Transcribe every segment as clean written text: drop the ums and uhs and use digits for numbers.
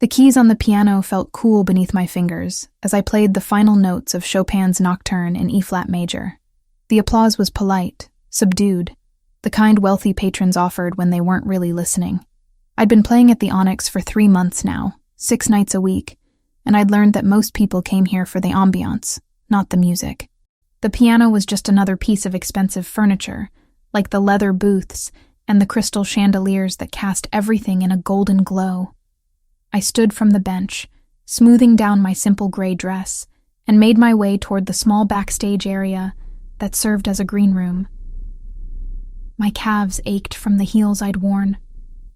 The keys on the piano felt cool beneath my fingers as I played the final notes of Chopin's Nocturne in E-flat major. The applause was polite, subdued, the kind wealthy patrons offered when they weren't really listening. I'd been playing at the Onyx for 3 months now, 6 nights a week, and I'd learned that most people came here for the ambiance, not the music. The piano was just another piece of expensive furniture, like the leather booths and the crystal chandeliers that cast everything in a golden glow. I stood from the bench, smoothing down my simple gray dress, and made my way toward the small backstage area that served as a green room. My calves ached from the heels I'd worn,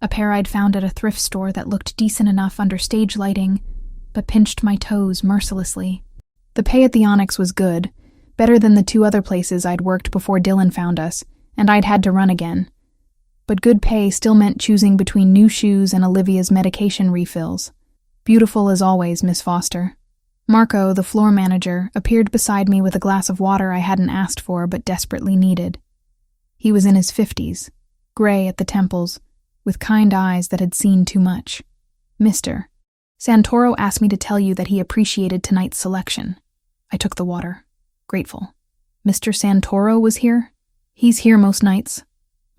a pair I'd found at a thrift store that looked decent enough under stage lighting, but pinched my toes mercilessly. The pay at the Onyx was good, better than the 2 other places I'd worked before Dylan found us, and I'd had to run again. But good pay still meant choosing between new shoes and Olivia's medication refills. Beautiful as always, Miss Foster. Marco, the floor manager, appeared beside me with a glass of water I hadn't asked for but desperately needed. He was in his 50s, gray at the temples, with kind eyes that had seen too much. Mr. Santoro asked me to tell you that he appreciated tonight's selection. I took the water, grateful. Mr. Santoro was here? He's here most nights.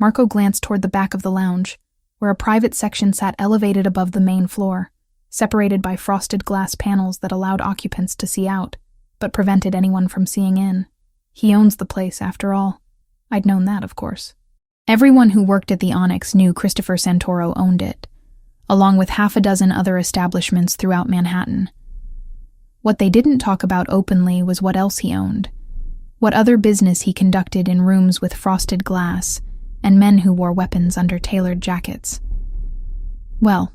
Marco glanced toward the back of the lounge, where a private section sat elevated above the main floor, separated by frosted glass panels that allowed occupants to see out, but prevented anyone from seeing in. He owns the place, after all. I'd known that, of course. Everyone who worked at the Onyx knew Christopher Santoro owned it, along with 6 other establishments throughout Manhattan. What they didn't talk about openly was what else he owned, what other business he conducted in rooms with frosted glass and men who wore weapons under tailored jackets. Well,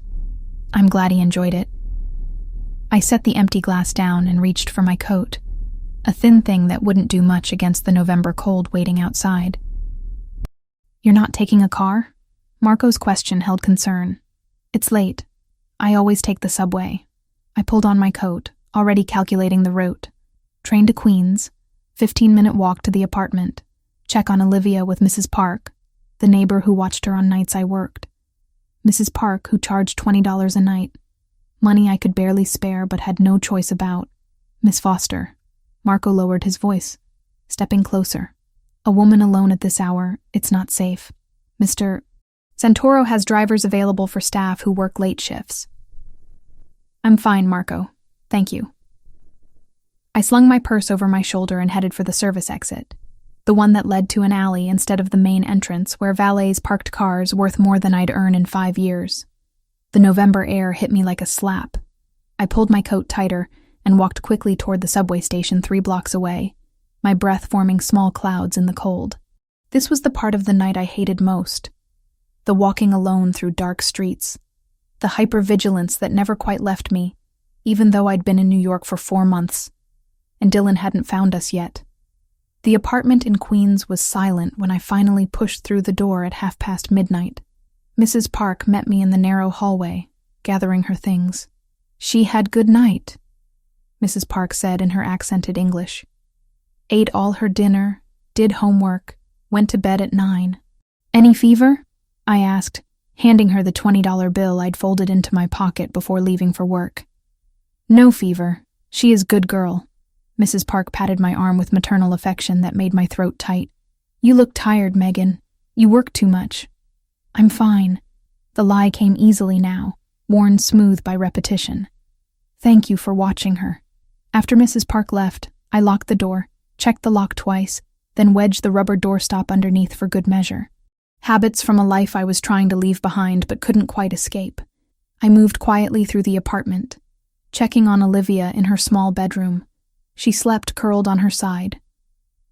I'm glad he enjoyed it. I set the empty glass down and reached for my coat, a thin thing that wouldn't do much against the November cold waiting outside. You're not taking a car? Marco's question held concern. It's late. I always take the subway. I pulled on my coat, already calculating the route. Train to Queens, 15-minute walk to the apartment. Check on Olivia with Mrs. Park, the neighbor who watched her on nights I worked. Mrs. Park, who charged $20 a night. Money I could barely spare but had no choice about. Miss Foster. Marco lowered his voice, stepping closer. A woman alone at this hour, it's not safe. Mr. Santoro has drivers available for staff who work late shifts. I'm fine, Marco. Thank you. I slung my purse over my shoulder and headed for the service exit, the one that led to an alley instead of the main entrance where valets parked cars worth more than I'd earn in 5 years. The November air hit me like a slap. I pulled my coat tighter and walked quickly toward the subway station 3 blocks away, my breath forming small clouds in the cold. This was the part of the night I hated most. The walking alone through dark streets. The hypervigilance that never quite left me, even though I'd been in New York for 4 months, and Dylan hadn't found us yet. The apartment in Queens was silent when I finally pushed through the door at midnight. Mrs. Park met me in the narrow hallway, gathering her things. She had good night, Mrs. Park said in her accented English. Ate all her dinner, did homework, went to bed at 9. Any fever? I asked, handing her the $20 bill I'd folded into my pocket before leaving for work. No fever. She is good girl. Mrs. Park patted my arm with maternal affection that made my throat tight. You look tired, Megan. You work too much. I'm fine. The lie came easily now, worn smooth by repetition. Thank you for watching her. After Mrs. Park left, I locked the door, checked the lock twice, then wedged the rubber doorstop underneath for good measure. Habits from a life I was trying to leave behind but couldn't quite escape. I moved quietly through the apartment, checking on Olivia in her small bedroom. She slept curled on her side,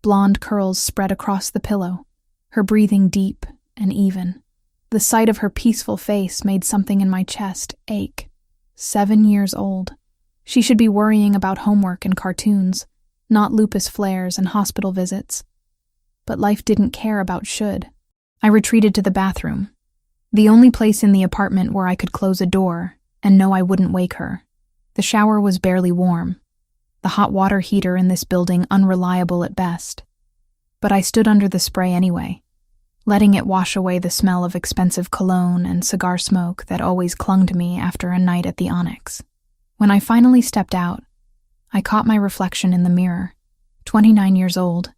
blonde curls spread across the pillow, her breathing deep and even. The sight of her peaceful face made something in my chest ache. 7 years old. She should be worrying about homework and cartoons, not lupus flares and hospital visits. But life didn't care about should. I retreated to the bathroom, the only place in the apartment where I could close a door and know I wouldn't wake her. The shower was barely warm, the hot water heater in this building unreliable at best. But I stood under the spray anyway, letting it wash away the smell of expensive cologne and cigar smoke that always clung to me after a night at the Onyx. When I finally stepped out, I caught my reflection in the mirror, 29 years old,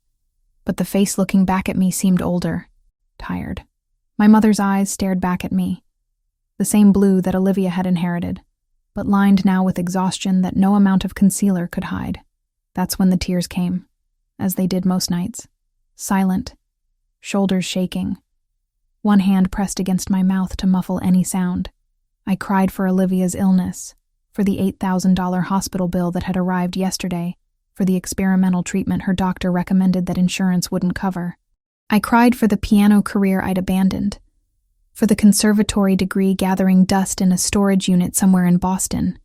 but the face looking back at me seemed older, tired. My mother's eyes stared back at me, the same blue that Olivia had inherited, but lined now with exhaustion that no amount of concealer could hide. That's when the tears came, as they did most nights, silent, shoulders shaking, one hand pressed against my mouth to muffle any sound. I cried for Olivia's illness, for the $8,000 hospital bill that had arrived yesterday, for the experimental treatment her doctor recommended that insurance wouldn't cover. I cried for the piano career I'd abandoned, for the conservatory degree gathering dust in a storage unit somewhere in Boston,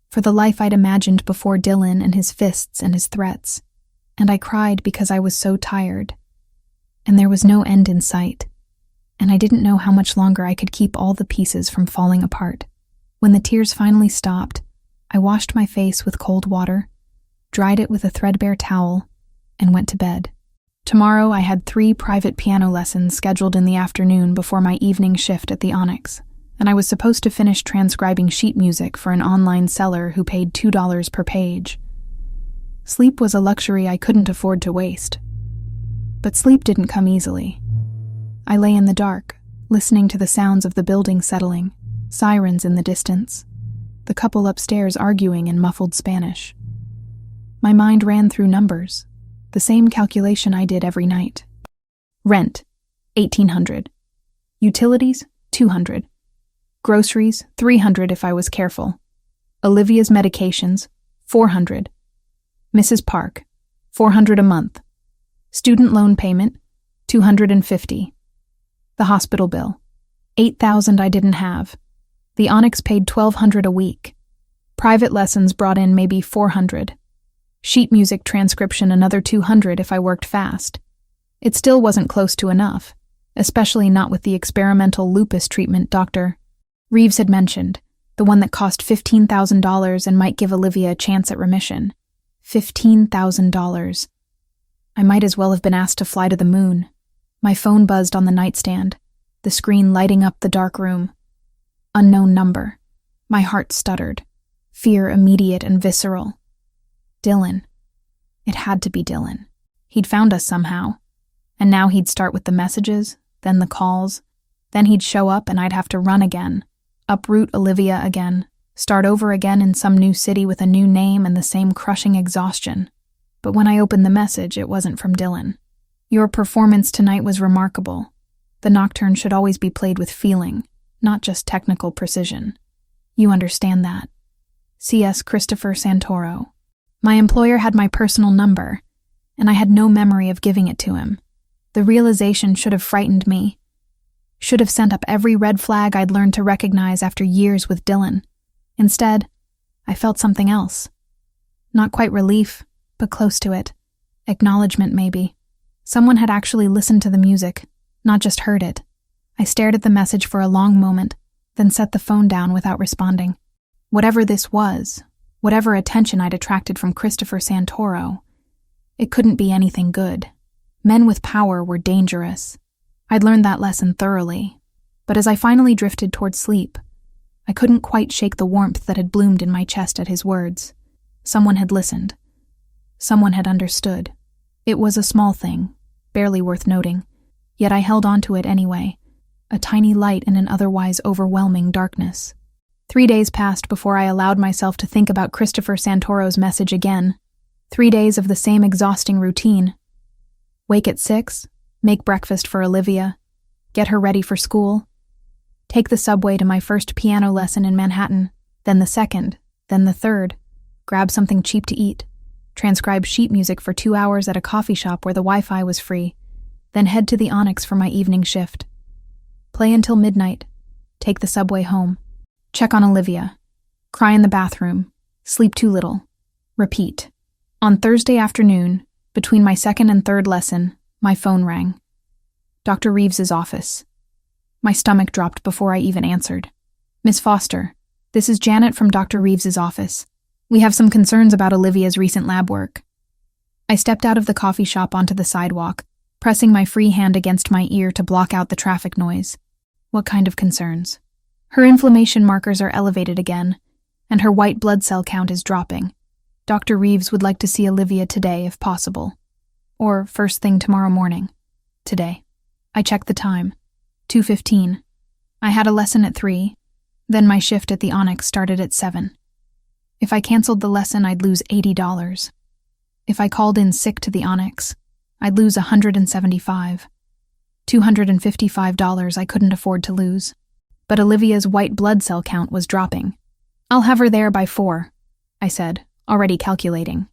for the life I'd imagined before Dylan and his fists and his threats. And I cried because I was so tired, and there was no end in sight, and I didn't know how much longer I could keep all the pieces from falling apart. When the tears finally stopped, I washed my face with cold water, dried it with a threadbare towel, and went to bed. Tomorrow I had 3 private piano lessons scheduled in the afternoon before my evening shift at the Onyx, and I was supposed to finish transcribing sheet music for an online seller who paid $2 per page. Sleep was a luxury I couldn't afford to waste. But sleep didn't come easily. I lay in the dark, listening to the sounds of the building settling, sirens in the distance, the couple upstairs arguing in muffled Spanish. My mind ran through numbers, the same calculation I did every night. Rent, $1,800. Utilities, $200. Groceries, $300 if I was careful. Olivia's medications, $400. Mrs. Park, $400 a month. Student loan payment, $250. The hospital bill, $8,000 I didn't have. The Onyx paid $1,200 a week. Private lessons brought in maybe $400. Sheet music transcription another $200 if I worked fast. It still wasn't close to enough, especially not with the experimental lupus treatment Dr. Reeves had mentioned, the one that cost $15,000 and might give Olivia a chance at remission. $15,000. I might as well have been asked to fly to the moon. My phone buzzed on the nightstand, the screen lighting up the dark room. Unknown number. My heart stuttered. Fear immediate and visceral. Dylan. It had to be Dylan. He'd found us somehow. And now he'd start with the messages, then the calls. Then he'd show up and I'd have to run again. Uproot Olivia again. Start over again in some new city with a new name and the same crushing exhaustion. But when I opened the message, it wasn't from Dylan. Your performance tonight was remarkable. The nocturne should always be played with feeling, not just technical precision. You understand that. C.S. Christopher Santoro. My employer had my personal number, and I had no memory of giving it to him. The realization should have frightened me. Should have sent up every red flag I'd learned to recognize after years with Dylan. Instead, I felt something else. Not quite relief, but close to it. Acknowledgement, maybe. Someone had actually listened to the music, not just heard it. I stared at the message for a long moment, then set the phone down without responding. Whatever this was, whatever attention I'd attracted from Christopher Santoro, it couldn't be anything good. Men with power were dangerous. I'd learned that lesson thoroughly, but as I finally drifted toward sleep, I couldn't quite shake the warmth that had bloomed in my chest at his words. Someone had listened. Someone had understood. It was a small thing, barely worth noting, yet I held on to it anyway, a tiny light in an otherwise overwhelming darkness. 3 days passed before I allowed myself to think about Christopher Santoro's message again. 3 days of the same exhausting routine. Wake at 6, make breakfast for Olivia, get her ready for school, take the subway to my first piano lesson in Manhattan, then the second, then the third, grab something cheap to eat, transcribe sheet music for 2 hours at a coffee shop where the Wi-Fi was free, then head to the Onyx for my evening shift. Play until midnight, take the subway home, check on Olivia, cry in the bathroom, sleep too little, repeat. On Thursday afternoon, between my second and third lesson, my phone rang. Dr. Reeves's office. My stomach dropped before I even answered. Miss Foster, this is Janet from Dr. Reeves's office. We have some concerns about Olivia's recent lab work. I stepped out of the coffee shop onto the sidewalk, pressing my free hand against my ear to block out the traffic noise. What kind of concerns? Her inflammation markers are elevated again, and her white blood cell count is dropping. Dr. Reeves would like to see Olivia today if possible. Or first thing tomorrow morning. Today. I checked the time. 2:15. I had a lesson at 3, then my shift at the Onyx started at 7. If I canceled the lesson, I'd lose $80. If I called in sick to the Onyx, I'd lose $175. $255 I couldn't afford to lose. But Olivia's white blood cell count was dropping. I'll have her there by 4, I said, already calculating.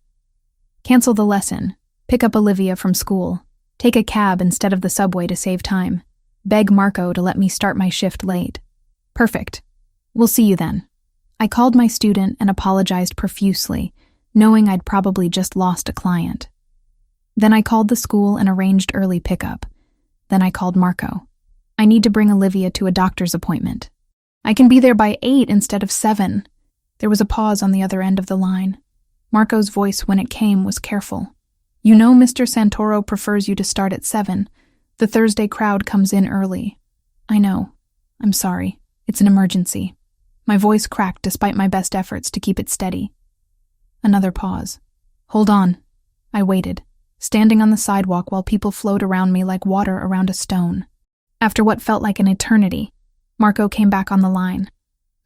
Cancel the lesson, pick up Olivia from school, take a cab instead of the subway to save time, beg Marco to let me start my shift late. Perfect. We'll see you then. I called my student and apologized profusely, knowing I'd probably just lost a client. Then I called the school and arranged early pickup. Then I called Marco. I need to bring Olivia to a doctor's appointment. I can be there by 8 instead of 7. There was a pause on the other end of the line. Marco's voice when it came was careful. You know Mr. Santoro prefers you to start at 7. The Thursday crowd comes in early. I know. I'm sorry. It's an emergency. My voice cracked despite my best efforts to keep it steady. Another pause. Hold on. I waited, standing on the sidewalk while people flowed around me like water around a stone. After what felt like an eternity, Marco came back on the line.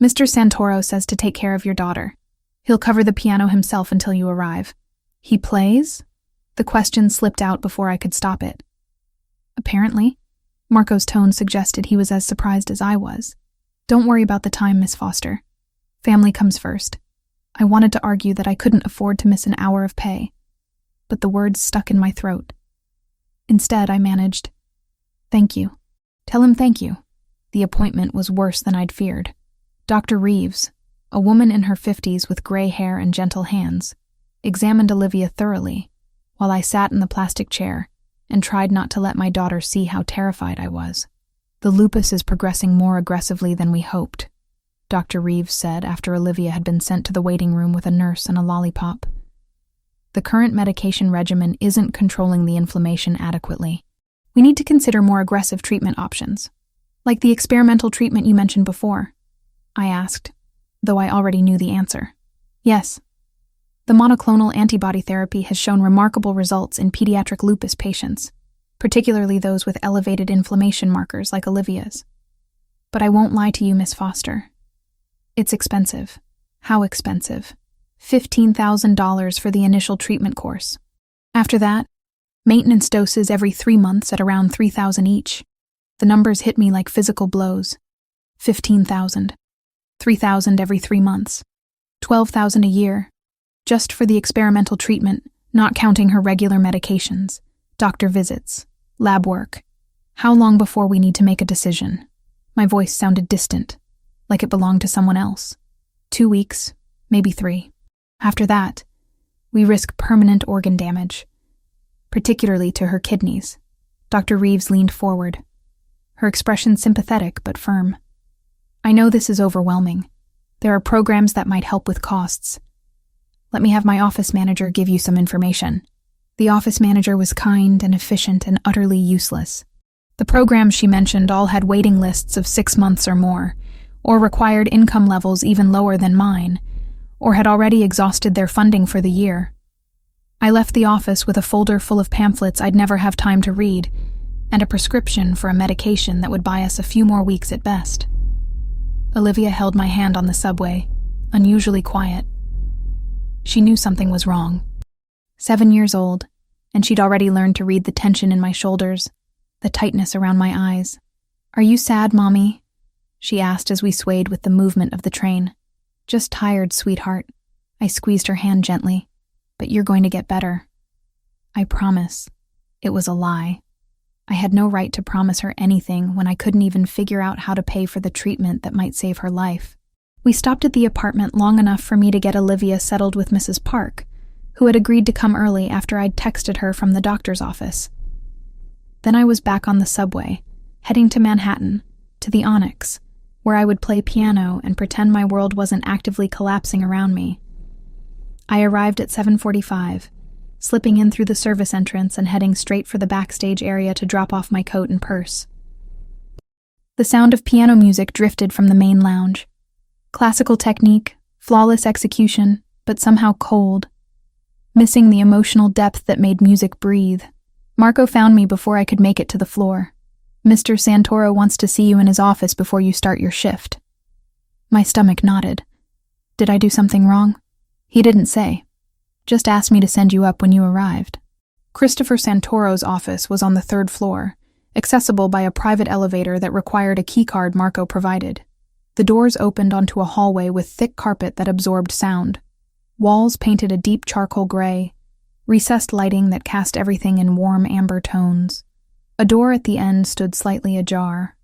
Mr. Santoro says to take care of your daughter. He'll cover the piano himself until you arrive. He plays? The question slipped out before I could stop it. Apparently, Marco's tone suggested he was as surprised as I was. Don't worry about the time, Miss Foster. Family comes first. I wanted to argue that I couldn't afford to miss an hour of pay, but the words stuck in my throat. Instead, I managed, Thank you. Tell him thank you. The appointment was worse than I'd feared. Dr. Reeves, a woman in her 50s with gray hair and gentle hands, examined Olivia thoroughly, while I sat in the plastic chair and tried not to let my daughter see how terrified I was. The lupus is progressing more aggressively than we hoped, Dr. Reeves said after Olivia had been sent to the waiting room with a nurse and a lollipop. The current medication regimen isn't controlling the inflammation adequately. We need to consider more aggressive treatment options, like the experimental treatment you mentioned before, I asked, though I already knew the answer. Yes. The monoclonal antibody therapy has shown remarkable results in pediatric lupus patients, particularly those with elevated inflammation markers like Olivia's. But I won't lie to you, Miss Foster. It's expensive. How expensive? $15,000 for the initial treatment course. After that, maintenance doses every 3 months at around $3,000 each. The numbers hit me like physical blows. $15,000. $3,000 every 3 months. $12,000 a year. Just for the experimental treatment, not counting her regular medications, doctor visits, lab work. How long before we need to make a decision? My voice sounded distant, like it belonged to someone else. 2 weeks, maybe 3. After that, we risk permanent organ damage, particularly to her kidneys. Dr. Reeves leaned forward, her expression sympathetic but firm. I know this is overwhelming. There are programs that might help with costs. Let me have my office manager give you some information. The office manager was kind and efficient and utterly useless. The programs she mentioned all had waiting lists of 6 months or more, or required income levels even lower than mine, or had already exhausted their funding for the year. I left the office with a folder full of pamphlets I'd never have time to read, and a prescription for a medication that would buy us a few more weeks at best. Olivia held my hand on the subway, unusually quiet. She knew something was wrong. 7 years old, and she'd already learned to read the tension in my shoulders, the tightness around my eyes. Are you sad, Mommy? She asked as we swayed with the movement of the train. Just tired, sweetheart. I squeezed her hand gently. But you're going to get better. I promise. It was a lie. I had no right to promise her anything when I couldn't even figure out how to pay for the treatment that might save her life. We stopped at the apartment long enough for me to get Olivia settled with Mrs. Park, who had agreed to come early after I'd texted her from the doctor's office. Then I was back on the subway, heading to Manhattan, to the Onyx, where I would play piano and pretend my world wasn't actively collapsing around me. I arrived at 7:45, slipping in through the service entrance and heading straight for the backstage area to drop off my coat and purse. The sound of piano music drifted from the main lounge. Classical technique, flawless execution, but somehow cold, missing the emotional depth that made music breathe. Marco found me before I could make it to the floor. "Mr. Santoro wants to see you in his office before you start your shift." My stomach knotted. Did I do something wrong? He didn't say. Just asked me to send you up when you arrived. Christopher Santoro's office was on the 3rd floor, accessible by a private elevator that required a keycard Marco provided. The doors opened onto a hallway with thick carpet that absorbed sound. Walls painted a deep charcoal gray, recessed lighting that cast everything in warm amber tones. A door at the end stood slightly ajar.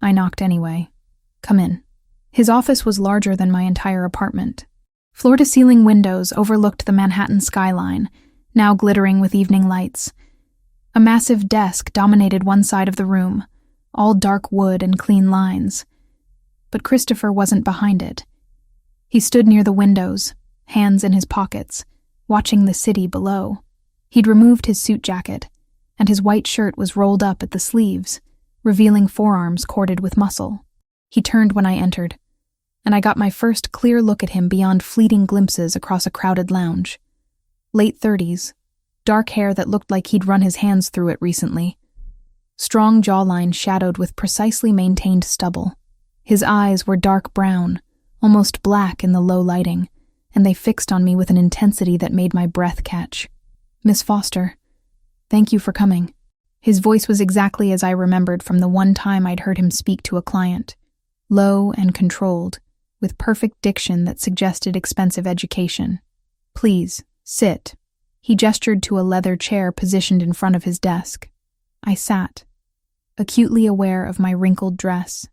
I knocked anyway. "Come in." His office was larger than my entire apartment. Floor-to-ceiling windows overlooked the Manhattan skyline, now glittering with evening lights. A massive desk dominated one side of the room, all dark wood and clean lines. But Christopher wasn't behind it. He stood near the windows, hands in his pockets, watching the city below. He'd removed his suit jacket, and his white shirt was rolled up at the sleeves, revealing forearms corded with muscle. He turned when I entered, and I got my first clear look at him beyond fleeting glimpses across a crowded lounge. Late 30s, dark hair that looked like he'd run his hands through it recently. Strong jawline shadowed with precisely maintained stubble. His eyes were dark brown, almost black in the low lighting, and they fixed on me with an intensity that made my breath catch. "Miss Foster, thank you for coming." His voice was exactly as I remembered from the one time I'd heard him speak to a client. Low and controlled, with perfect diction that suggested expensive education. "Please, sit." He gestured to a leather chair positioned in front of his desk. I sat, acutely aware of my wrinkled dress,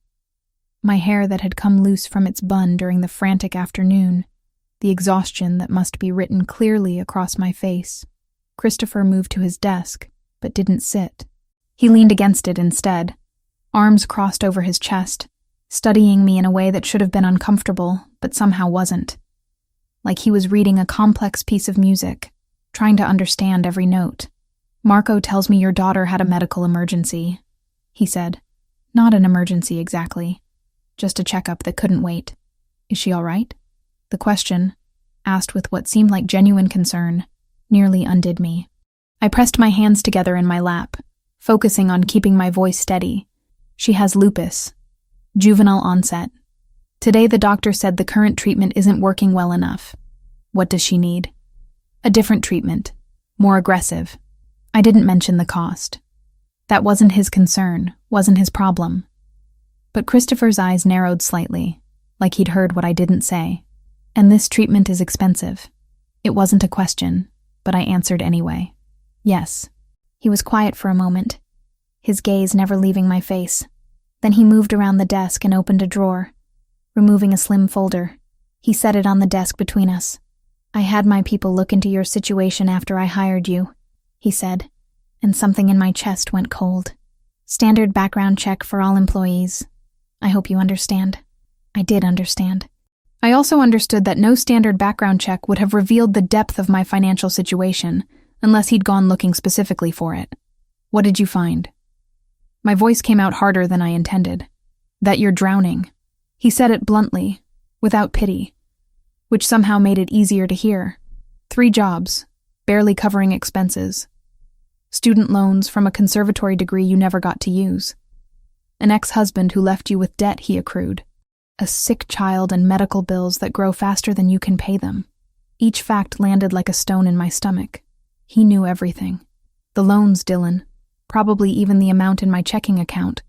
my hair that had come loose from its bun during the frantic afternoon, the exhaustion that must be written clearly across my face. Christopher moved to his desk, but didn't sit. He leaned against it instead, arms crossed over his chest, studying me in a way that should have been uncomfortable, but somehow wasn't. Like he was reading a complex piece of music, trying to understand every note. "Marco tells me your daughter had a medical emergency," he said. "Not an emergency exactly, just a checkup that couldn't wait. Is she all right?" The question, asked with what seemed like genuine concern, nearly undid me. I pressed my hands together in my lap, focusing on keeping my voice steady. "She has lupus. Juvenile onset. Today the doctor said the current treatment isn't working well enough. What does she need?" "A different treatment. More aggressive." I didn't mention the cost. That wasn't his concern, wasn't his problem. But Christopher's eyes narrowed slightly, like he'd heard what I didn't say. "And this treatment is expensive." It wasn't a question, but I answered anyway. "Yes." He was quiet for a moment, his gaze never leaving my face. Then he moved around the desk and opened a drawer, removing a slim folder. He set it on the desk between us. "I had my people look into your situation after I hired you," he said, and something in my chest went cold. "Standard background check for all employees. I hope you understand." I did understand. I also understood that no standard background check would have revealed the depth of my financial situation unless he'd gone looking specifically for it. "What did you find?" My voice came out harder than I intended. "That you're drowning." He said it bluntly, without pity, which somehow made it easier to hear. 3 jobs, barely covering expenses. Student loans from a conservatory degree you never got to use. An ex-husband who left you with debt he accrued. A sick child and medical bills that grow faster than you can pay them. Each fact landed like a stone in my stomach. He knew everything. The loans, Dylan. Probably even the amount in my checking account,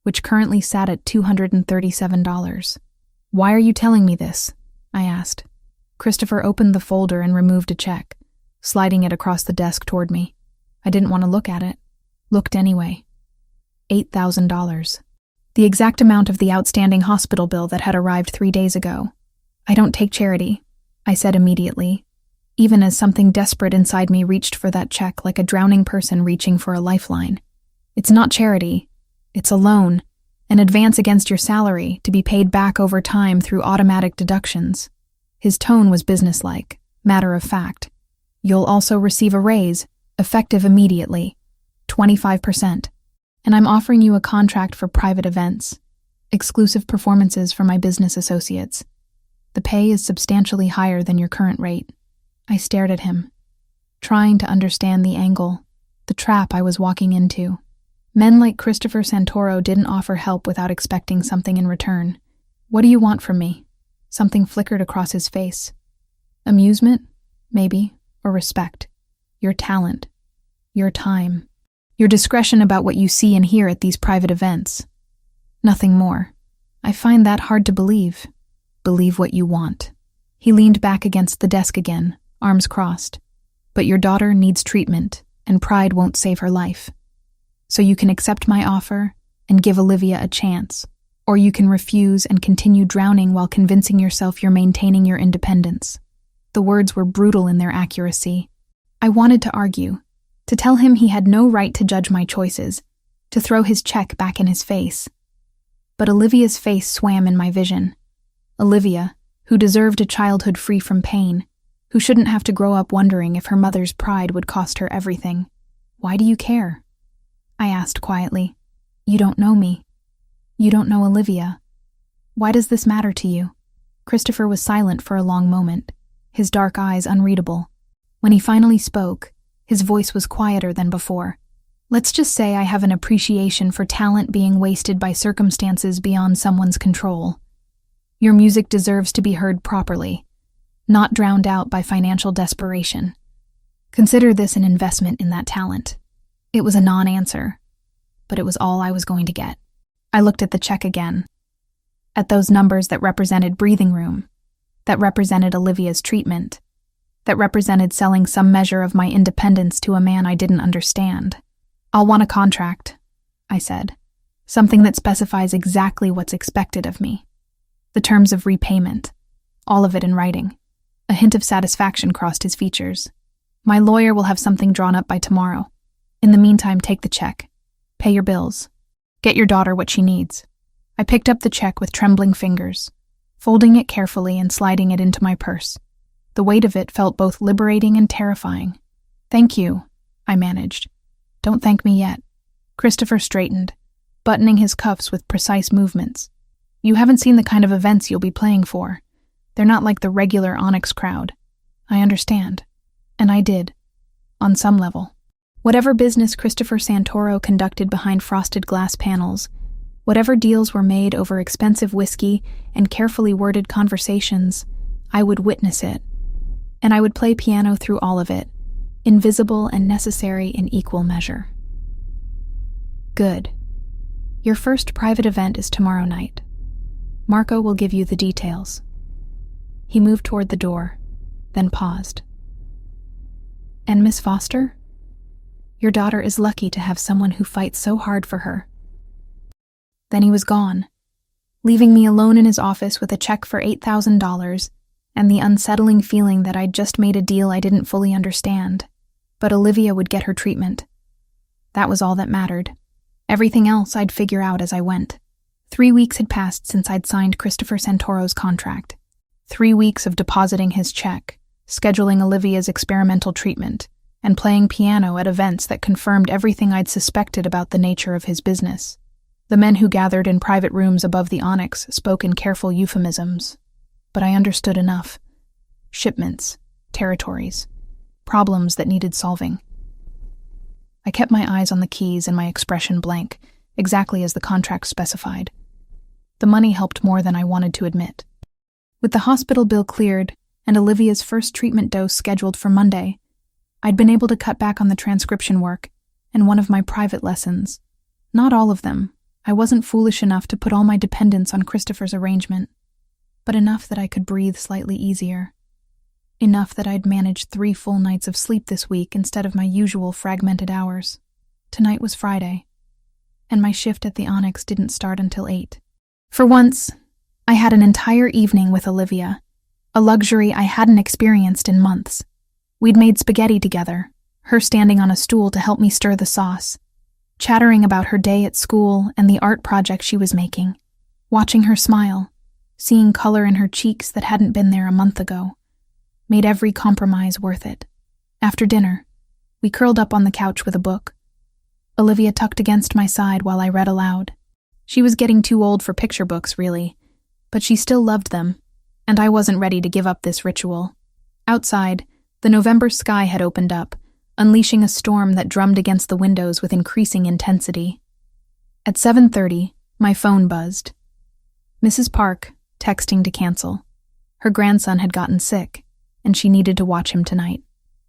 which currently sat at $237. "Why are you telling me this?" I asked. Christopher opened the folder and removed a check, sliding it across the desk toward me. I didn't want to look at it. Looked anyway. $8,000. The exact amount of the outstanding hospital bill that had arrived 3 days ago. "I don't take charity," I said immediately, even as something desperate inside me reached for that check like a drowning person reaching for a lifeline. "It's not charity. It's a loan, an advance against your salary to be paid back over time through automatic deductions." His tone was businesslike, matter of fact. You'll also receive a raise, effective immediately, 25%. And I'm offering you a contract for private events, exclusive performances for my business associates. The pay is substantially higher than your current rate." I stared at him, trying to understand the angle, the trap I was walking into. Men like Christopher Santoro didn't offer help without expecting something in return. "What do you want from me?" Something flickered across his face. "Amusement, maybe, or respect. Your talent. Your time. Your discretion about what you see and hear at these private events. Nothing more. I find that hard to believe. Believe what you want." He leaned back against the desk again, arms crossed. "But your daughter needs treatment, and pride won't save her life. So you can accept my offer and give Olivia a chance, or you can refuse and continue drowning while convincing yourself you're maintaining your independence." The words were brutal in their accuracy. I wanted to argue, to tell him he had no right to judge my choices, to throw his check back in his face. But Olivia's face swam in my vision. Olivia, who deserved a childhood free from pain, who shouldn't have to grow up wondering if her mother's pride would cost her everything. "Why do you care?" I asked quietly. "You don't know me. You don't know Olivia. Why does this matter to you?" Christopher was silent for a long moment, his dark eyes unreadable. When he finally spoke, his voice was quieter than before. "Let's just say I have an appreciation for talent being wasted by circumstances beyond someone's control. Your music deserves to be heard properly, not drowned out by financial desperation. Consider this an investment in that talent." It was a non-answer, but it was all I was going to get. I looked at the check again, at those numbers that represented breathing room, that represented Olivia's treatment, that represented selling some measure of my independence to a man I didn't understand. "I'll want a contract," I said, "something that specifies exactly what's expected of me. The terms of repayment, all of it in writing." A hint of satisfaction crossed his features. "My lawyer will have something drawn up by tomorrow. In the meantime, take the check. Pay your bills. Get your daughter what she needs." I picked up the check with trembling fingers, folding it carefully and sliding it into my purse. The weight of it felt both liberating and terrifying. "Thank you," I managed. "Don't thank me yet." Christopher straightened, buttoning his cuffs with precise movements. "You haven't seen the kind of events you'll be playing for. They're not like the regular Onyx crowd." I understand. And I did, on some level. Whatever business Christopher Santoro conducted behind frosted glass panels, whatever deals were made over expensive whiskey and carefully worded conversations, I would witness it. And I would play piano through all of it, invisible and necessary in equal measure. "Good. Your first private event is tomorrow night. Marco will give you the details." He moved toward the door, then paused. "And Miss Foster? Your daughter is lucky to have someone who fights so hard for her." Then he was gone, leaving me alone in his office with a check for $8,000 and the unsettling feeling that I'd just made a deal I didn't fully understand. But Olivia would get her treatment. That was all that mattered. Everything else I'd figure out as I went. 3 weeks had passed since I'd signed Christopher Santoro's contract. 3 weeks of depositing his check, scheduling Olivia's experimental treatment, and playing piano at events that confirmed everything I'd suspected about the nature of his business. The men who gathered in private rooms above the Onyx spoke in careful euphemisms. But I understood enough. Shipments, territories, problems that needed solving. I kept my eyes on the keys and my expression blank, exactly as the contract specified. The money helped more than I wanted to admit. With the hospital bill cleared and Olivia's first treatment dose scheduled for Monday, I'd been able to cut back on the transcription work and one of my private lessons. Not all of them. I wasn't foolish enough to put all my dependence on Christopher's arrangement, but enough that I could breathe slightly easier. Enough that I'd managed 3 full nights of sleep this week instead of my usual fragmented hours. Tonight was Friday, and my shift at the Onyx didn't start until 8. For once, I had an entire evening with Olivia, a luxury I hadn't experienced in months. We'd made spaghetti together, her standing on a stool to help me stir the sauce, chattering about her day at school and the art project she was making, watching her smile, seeing color in her cheeks that hadn't been there a month ago, made every compromise worth it. After dinner, we curled up on the couch with a book. Olivia tucked against my side while I read aloud. She was getting too old for picture books, really, but she still loved them, and I wasn't ready to give up this ritual. Outside, the November sky had opened up, unleashing a storm that drummed against the windows with increasing intensity. At 7:30, my phone buzzed. Mrs. Park, texting to cancel. Her grandson had gotten sick, and she needed to watch him tonight.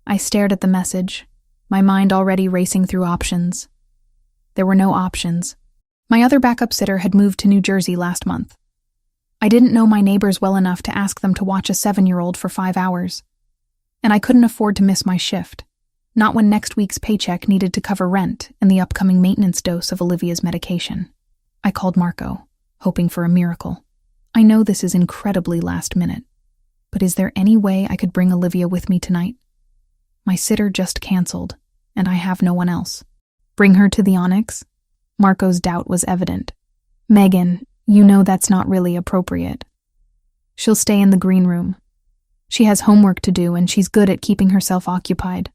I stared at the message, my mind already racing through options. There were no options. My other backup sitter had moved to New Jersey last month. I didn't know my neighbors well enough to ask them to watch a 7-year-old for 5 hours. And I couldn't afford to miss my shift, not when next week's paycheck needed to cover rent and the upcoming maintenance dose of Olivia's medication. I called Marco, hoping for a miracle. I know this is incredibly last minute, but is there any way I could bring Olivia with me tonight? My sitter just canceled, and I have no one else. Bring her to the Onyx? Marco's doubt was evident. Megan, you know that's not really appropriate. She'll stay in the green room. She has homework to do, and she's good at keeping herself occupied.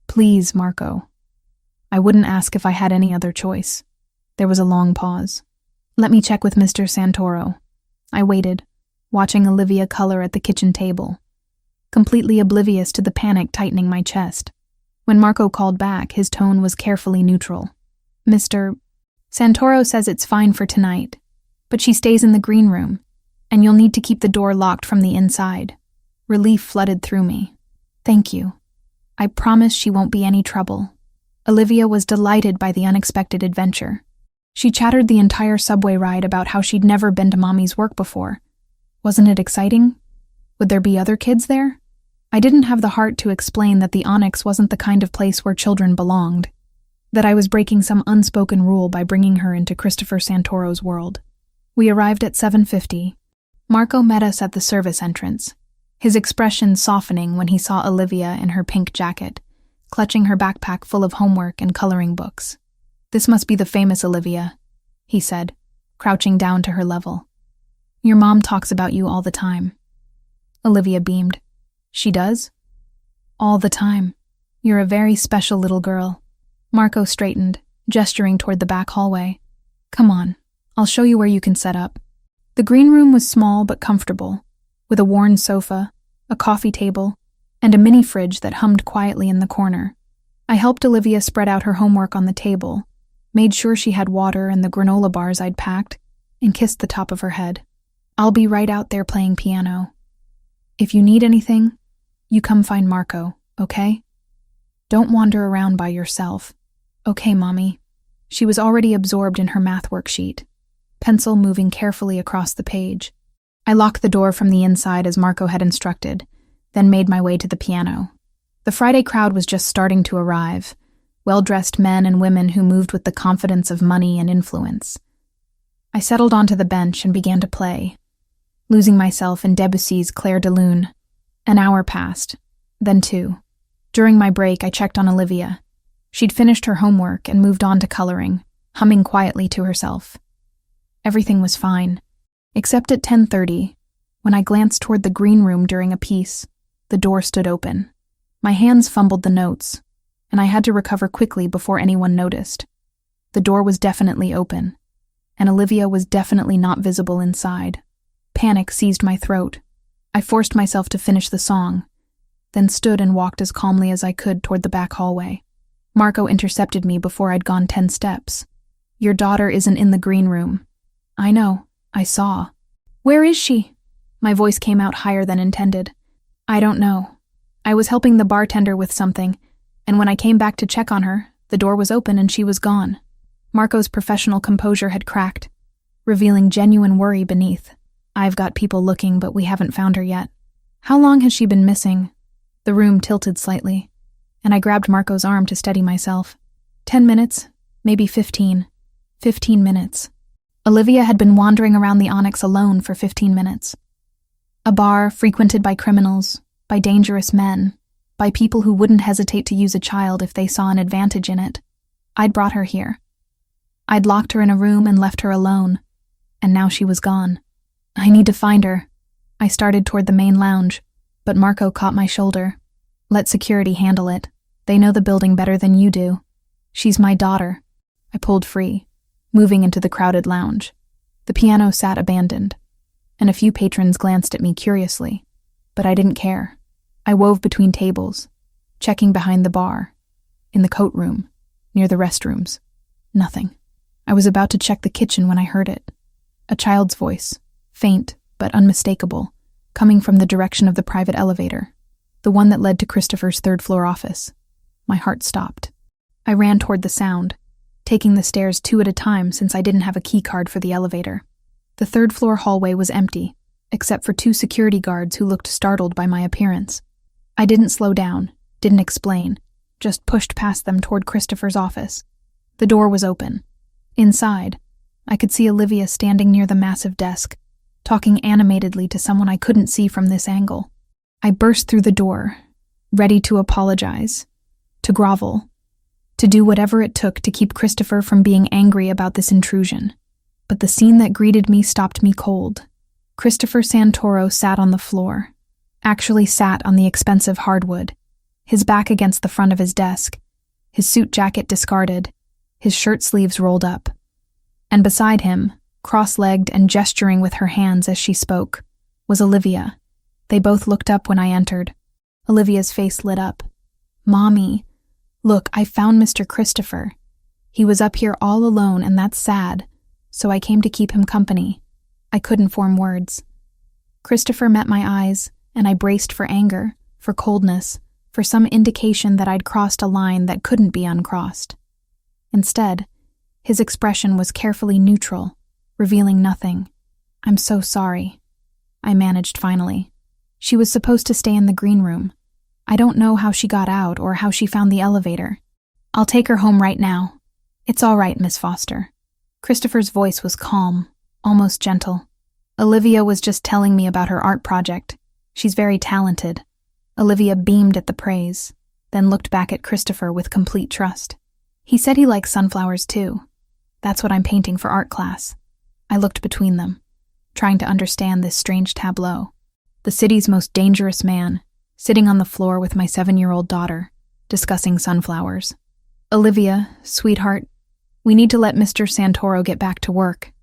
Please, Marco. I wouldn't ask if I had any other choice. There was a long pause. Let me check with Mr. Santoro. I waited, watching Olivia color at the kitchen table, completely oblivious to the panic tightening my chest. When Marco called back, his tone was carefully neutral. Mr. Santoro says it's fine for tonight, but she stays in the green room, and you'll need to keep the door locked from the inside. Relief flooded through me. Thank you. I promise she won't be any trouble. Olivia was delighted by the unexpected adventure. She chattered the entire subway ride about how she'd never been to Mommy's work before. Wasn't it exciting? Would there be other kids there? I didn't have the heart to explain that the Onyx wasn't the kind of place where children belonged, that I was breaking some unspoken rule by bringing her into Christopher Santoro's world. We arrived at 7:50. Marco met us at the service entrance, his expression softening when he saw Olivia in her pink jacket, clutching her backpack full of homework and coloring books. This must be the famous Olivia, he said, crouching down to her level. Your mom talks about you all the time. Olivia beamed. She does? All the time. You're a very special little girl. Marco straightened, gesturing toward the back hallway. Come on, I'll show you where you can set up. The green room was small but comfortable, with a worn sofa, a coffee table, and a mini fridge that hummed quietly in the corner. I helped Olivia spread out her homework on the table, made sure she had water and the granola bars I'd packed, and kissed the top of her head. I'll be right out there playing piano. If you need anything, you come find Marco, okay? Don't wander around by yourself. Okay, Mommy. She was already absorbed in her math worksheet, pencil moving carefully across the page. I locked the door from the inside as Marco had instructed, then made my way to the piano. The Friday crowd was just starting to arrive, well-dressed men and women who moved with the confidence of money and influence. I settled onto the bench and began to play, losing myself in Debussy's Clair de Lune. An hour passed, then 2. During my break, I checked on Olivia. She'd finished her homework and moved on to coloring, humming quietly to herself. Everything was fine, except at 10:30, when I glanced toward the green room during a piece. The door stood open. My hands fumbled the notes, and I had to recover quickly before anyone noticed. The door was definitely open, and Olivia was definitely not visible inside. Panic seized my throat. I forced myself to finish the song, then stood and walked as calmly as I could toward the back hallway. Marco intercepted me before I'd gone 10 steps. Your daughter isn't in the green room. I know, I saw. Where is she? My voice came out higher than intended. I don't know. I was helping the bartender with something, and when I came back to check on her, the door was open and she was gone. Marco's professional composure had cracked, revealing genuine worry beneath. I've got people looking, but we haven't found her yet. How long has she been missing? The room tilted slightly, and I grabbed Marco's arm to steady myself. 10 minutes, maybe 15. 15 minutes. Olivia had been wandering around the Onyx alone for 15 minutes. A bar frequented by criminals, by dangerous men, by people who wouldn't hesitate to use a child if they saw an advantage in it. I'd brought her here. I'd locked her in a room and left her alone, and now she was gone. I need to find her. I started toward the main lounge, but Marco caught my shoulder. Let security handle it. They know the building better than you do. She's my daughter. I pulled free, moving into the crowded lounge. The piano sat abandoned, and a few patrons glanced at me curiously, but I didn't care. I wove between tables, checking behind the bar, in the coat room, near the restrooms. Nothing. I was about to check the kitchen when I heard it. A child's voice, faint but unmistakable, coming from the direction of the private elevator, the one that led to Christopher's third-floor office. My heart stopped. I ran toward the sound, taking the stairs 2 at a time since I didn't have a key card for the elevator. The third-floor hallway was empty, except for 2 security guards who looked startled by my appearance. I didn't slow down, didn't explain, just pushed past them toward Christopher's office. The door was open. Inside, I could see Olivia standing near the massive desk, talking animatedly to someone I couldn't see from this angle. I burst through the door, ready to apologize, to grovel, to do whatever it took to keep Christopher from being angry about this intrusion. But the scene that greeted me stopped me cold. Christopher Santoro sat on the floor, actually sat on the expensive hardwood, his back against the front of his desk, his suit jacket discarded, his shirt sleeves rolled up. And beside him, cross-legged and gesturing with her hands as she spoke, was Olivia. They both looked up when I entered. Olivia's face lit up. "Mommy, look, I found Mr. Christopher. He was up here all alone and that's sad, so I came to keep him company." I couldn't form words. Christopher met my eyes, and I braced for anger, for coldness, for some indication that I'd crossed a line that couldn't be uncrossed. Instead, his expression was carefully neutral, revealing nothing. "I'm so sorry," I managed finally. "She was supposed to stay in the green room. I don't know how she got out or how she found the elevator. I'll take her home right now. It's all right, Miss Foster." Christopher's voice was calm, almost gentle. "Olivia was just telling me about her art project. She's very talented." Olivia beamed at the praise, then looked back at Christopher with complete trust. "He said he likes sunflowers too. That's what I'm painting for art class." I looked between them, trying to understand this strange tableau. The city's most dangerous man, sitting on the floor with my 7-year-old daughter, discussing sunflowers. "Olivia, sweetheart, we need to let Mr. Santoro get back to work."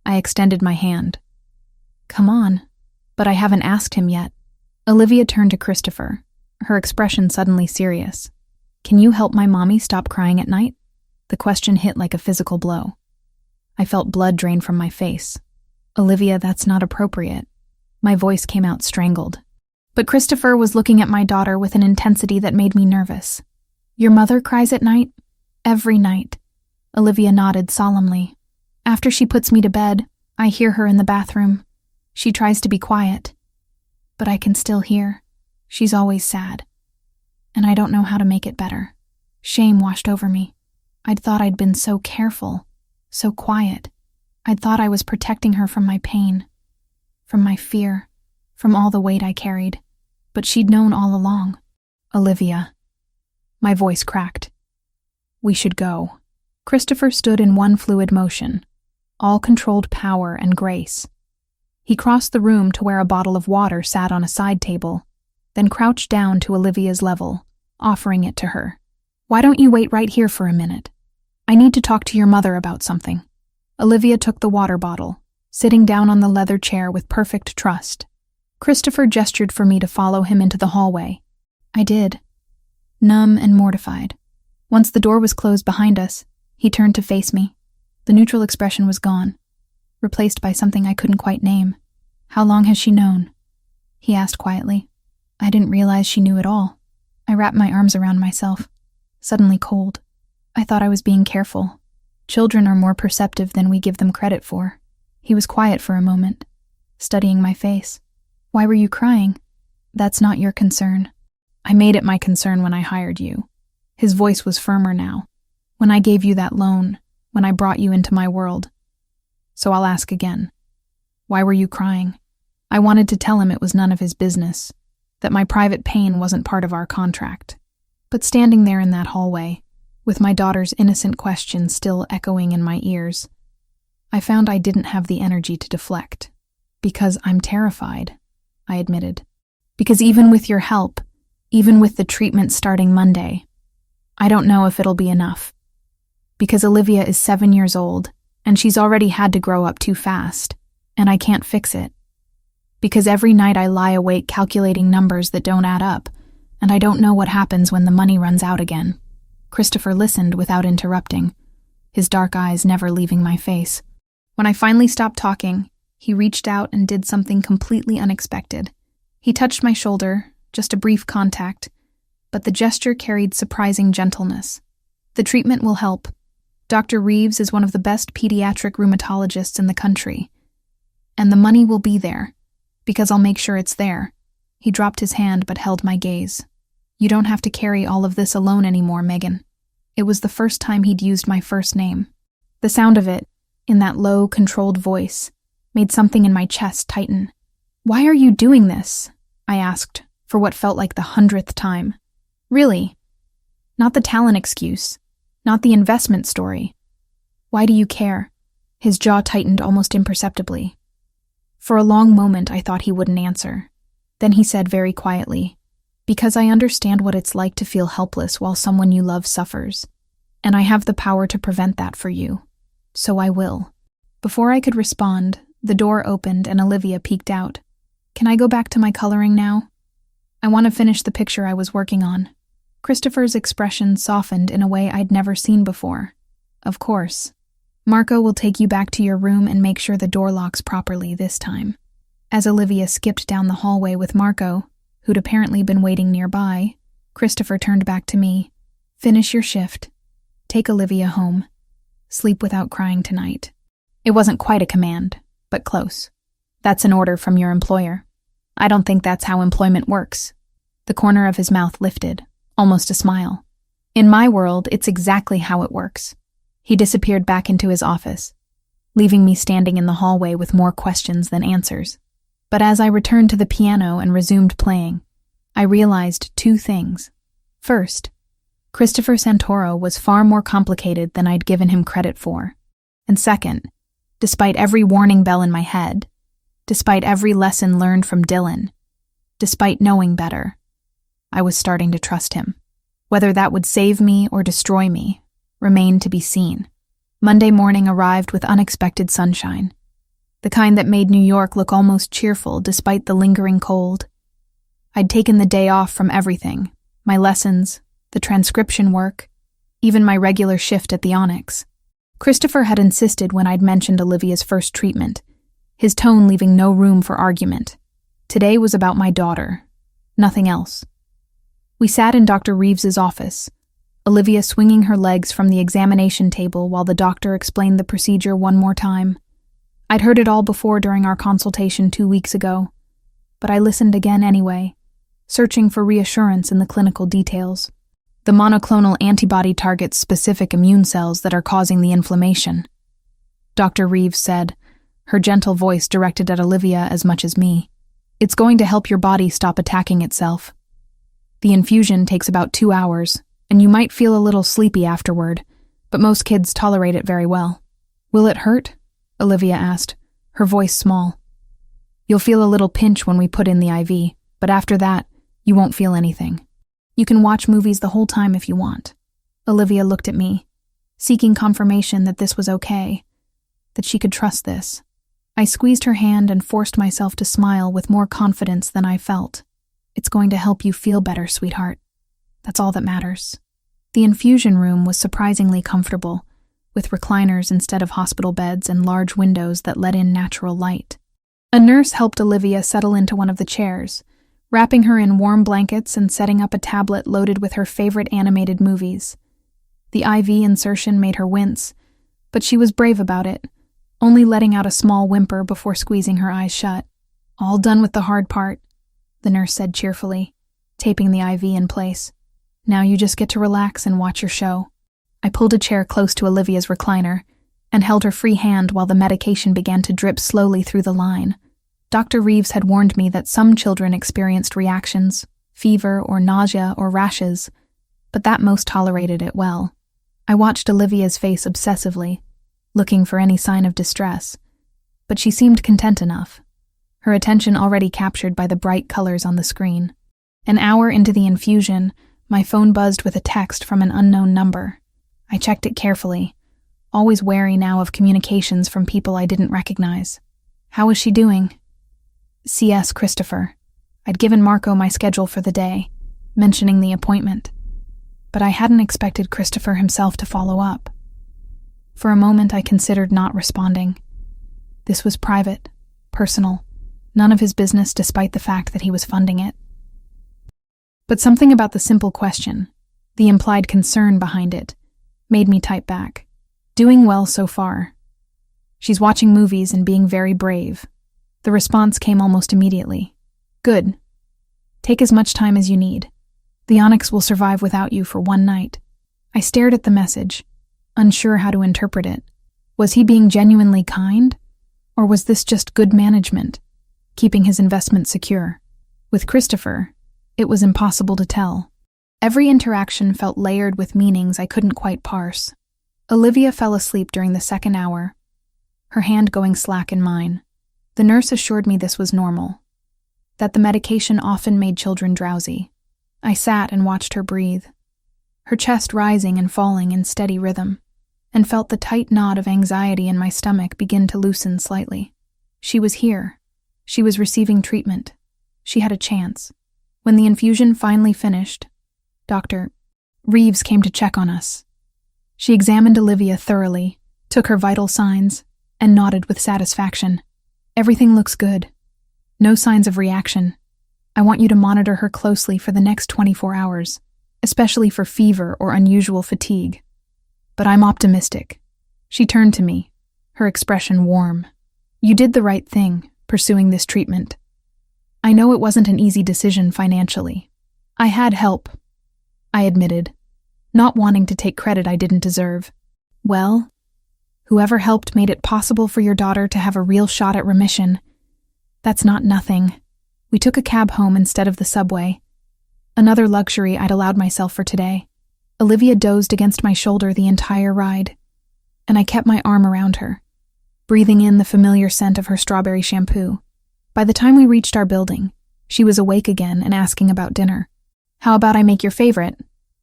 I extended my hand. "Come on," but I haven't asked him yet. Olivia turned to Christopher, her expression suddenly serious. "Can you help my mommy stop crying at night?" The question hit like a physical blow. I felt blood drain from my face. "Olivia, that's not appropriate." My voice came out strangled. But Christopher was looking at my daughter with an intensity that made me nervous. "Your mother cries at night?" "Every night." Olivia nodded solemnly. "After she puts me to bed, I hear her in the bathroom. She tries to be quiet, but I can still hear. She's always sad. And I don't know how to make it better." Shame washed over me. I'd thought I'd been so careful, so quiet. I'd thought I was protecting her from my pain, from my fear, from all the weight I carried. But she'd known all along. "Olivia." My voice cracked. "We should go." Christopher stood in one fluid motion, all controlled power and grace. He crossed the room to where a bottle of water sat on a side table, then crouched down to Olivia's level, offering it to her. "Why don't you wait right here for a minute? I need to talk to your mother about something." Olivia took the water bottle, sitting down on the leather chair with perfect trust. Christopher gestured for me to follow him into the hallway. I did, numb and mortified. Once the door was closed behind us, he turned to face me. The neutral expression was gone, replaced by something I couldn't quite name. "How long has she known?" he asked quietly. I didn't realize she knew at all. I wrapped my arms around myself, suddenly cold. I thought I was being careful. Children are more perceptive than we give them credit for. He was quiet for a moment, studying my face. "Why were you crying?" "That's not your concern." "I made it my concern when I hired you." His voice was firmer now. "When I gave you that loan, when I brought you into my world. So I'll ask again. Why were you crying?" I wanted to tell him it was none of his business, that my private pain wasn't part of our contract. But standing there in that hallway, with my daughter's innocent question still echoing in my ears, I found I didn't have the energy to deflect. "Because I'm terrified," I admitted. "Because even with your help, even with the treatment starting Monday. I don't know if it'll be enough. Because Olivia is 7 years old, and she's already had to grow up too fast, and I can't fix it. Because every night I lie awake calculating numbers that don't add up, and I don't know what happens when the money runs out again. Christopher listened without interrupting, his dark eyes never leaving my face. When I finally stopped talking, he reached out and did something completely unexpected. He touched my shoulder, just a brief contact, but the gesture carried surprising gentleness. The treatment will help. Dr. Reeves is one of the best pediatric rheumatologists in the country. And the money will be there, because I'll make sure it's there. He dropped his hand but held my gaze. You don't have to carry all of this alone anymore, Megan. It was the first time he'd used my first name. The sound of it, in that low, controlled voice, made something in my chest tighten. Why are you doing this? I asked, for what felt like the 100th time. Really? Not the talent excuse, not the investment story. Why do you care? His jaw tightened almost imperceptibly. For a long moment I thought he wouldn't answer. Then he said very quietly, because I understand what it's like to feel helpless while someone you love suffers, and I have the power to prevent that for you. So I will. Before I could respond, the door opened and Olivia peeked out. Can I go back to my coloring now? I want to finish the picture I was working on. Christopher's expression softened in a way I'd never seen before. Of course. Marco will take you back to your room and make sure the door locks properly this time. As Olivia skipped down the hallway with Marco, who'd apparently been waiting nearby, Christopher turned back to me. Finish your shift. Take Olivia home. Sleep without crying tonight. It wasn't quite a command, but close. That's an order from your employer. I don't think that's how employment works. The corner of his mouth lifted, almost a smile. In my world, it's exactly how it works. He disappeared back into his office, leaving me standing in the hallway with more questions than answers. But as I returned to the piano and resumed playing, I realized two things. First, Christopher Santoro was far more complicated than I'd given him credit for. And second, despite every warning bell in my head, despite every lesson learned from Dylan, despite knowing better, I was starting to trust him. Whether that would save me or destroy me remained to be seen. Monday morning arrived with unexpected sunshine, the kind that made New York look almost cheerful despite the lingering cold. I'd taken the day off from everything, my lessons, the transcription work, even my regular shift at the Onyx. Christopher had insisted when I'd mentioned Olivia's first treatment, his tone leaving no room for argument. Today was about my daughter, nothing else. We sat in Dr. Reeves's office, Olivia swinging her legs from the examination table while the doctor explained the procedure one more time. I'd heard it all before during our consultation 2 weeks ago, but I listened again anyway, searching for reassurance in the clinical details. The monoclonal antibody targets specific immune cells that are causing the inflammation. Dr. Reeves said, her gentle voice directed at Olivia as much as me. It's going to help your body stop attacking itself. The infusion takes about 2 hours, and you might feel a little sleepy afterward, but most kids tolerate it very well. Will it hurt? Olivia asked, her voice small. You'll feel a little pinch when we put in the IV, but after that, you won't feel anything. You can watch movies the whole time if you want. Olivia looked at me, seeking confirmation that this was okay, that she could trust this. I squeezed her hand and forced myself to smile with more confidence than I felt. It's going to help you feel better, sweetheart. That's all that matters. The infusion room was surprisingly comfortable, with recliners instead of hospital beds and large windows that let in natural light. A nurse helped Olivia settle into one of the chairs, wrapping her in warm blankets and setting up a tablet loaded with her favorite animated movies. The IV insertion made her wince, but she was brave about it, only letting out a small whimper before squeezing her eyes shut. All done with the hard part, the nurse said cheerfully, taping the IV in place. Now you just get to relax and watch your show. I pulled a chair close to Olivia's recliner and held her free hand while the medication began to drip slowly through the line. Dr. Reeves had warned me that some children experienced reactions, fever or nausea or rashes, but that most tolerated it well. I watched Olivia's face obsessively, looking for any sign of distress, but she seemed content enough, her attention already captured by the bright colors on the screen. An hour into the infusion, my phone buzzed with a text from an unknown number. I checked it carefully, always wary now of communications from people I didn't recognize. How was she doing? CS Christopher. I'd given Marco my schedule for the day, mentioning the appointment. But I hadn't expected Christopher himself to follow up. For a moment, I considered not responding. This was private, personal, none of his business despite the fact that he was funding it. But something about the simple question, the implied concern behind it, made me type back. Doing well so far. She's watching movies and being very brave. The response came almost immediately. Good. Take as much time as you need. The Onyx will survive without you for one night. I stared at the message, unsure how to interpret it. Was he being genuinely kind? Or was this just good management, keeping his investment secure? With Christopher, it was impossible to tell. Every interaction felt layered with meanings I couldn't quite parse. Olivia fell asleep during the second hour, her hand going slack in mine. The nurse assured me this was normal, that the medication often made children drowsy. I sat and watched her breathe, her chest rising and falling in steady rhythm, and felt the tight knot of anxiety in my stomach begin to loosen slightly. She was here. She was receiving treatment. She had a chance. When the infusion finally finished, Dr. Reeves came to check on us. She examined Olivia thoroughly, took her vital signs, and nodded with satisfaction. Everything looks good. No signs of reaction. I want you to monitor her closely for the next 24 hours, especially for fever or unusual fatigue. But I'm optimistic. She turned to me, her expression warm. You did the right thing, pursuing this treatment. I know it wasn't an easy decision financially. I had help, I admitted, not wanting to take credit I didn't deserve. Well, whoever helped made it possible for your daughter to have a real shot at remission. That's not nothing. We took a cab home instead of the subway. Another luxury I'd allowed myself for today. Olivia dozed against my shoulder the entire ride, and I kept my arm around her, breathing in the familiar scent of her strawberry shampoo. By the time we reached our building, she was awake again and asking about dinner. How about I make your favorite?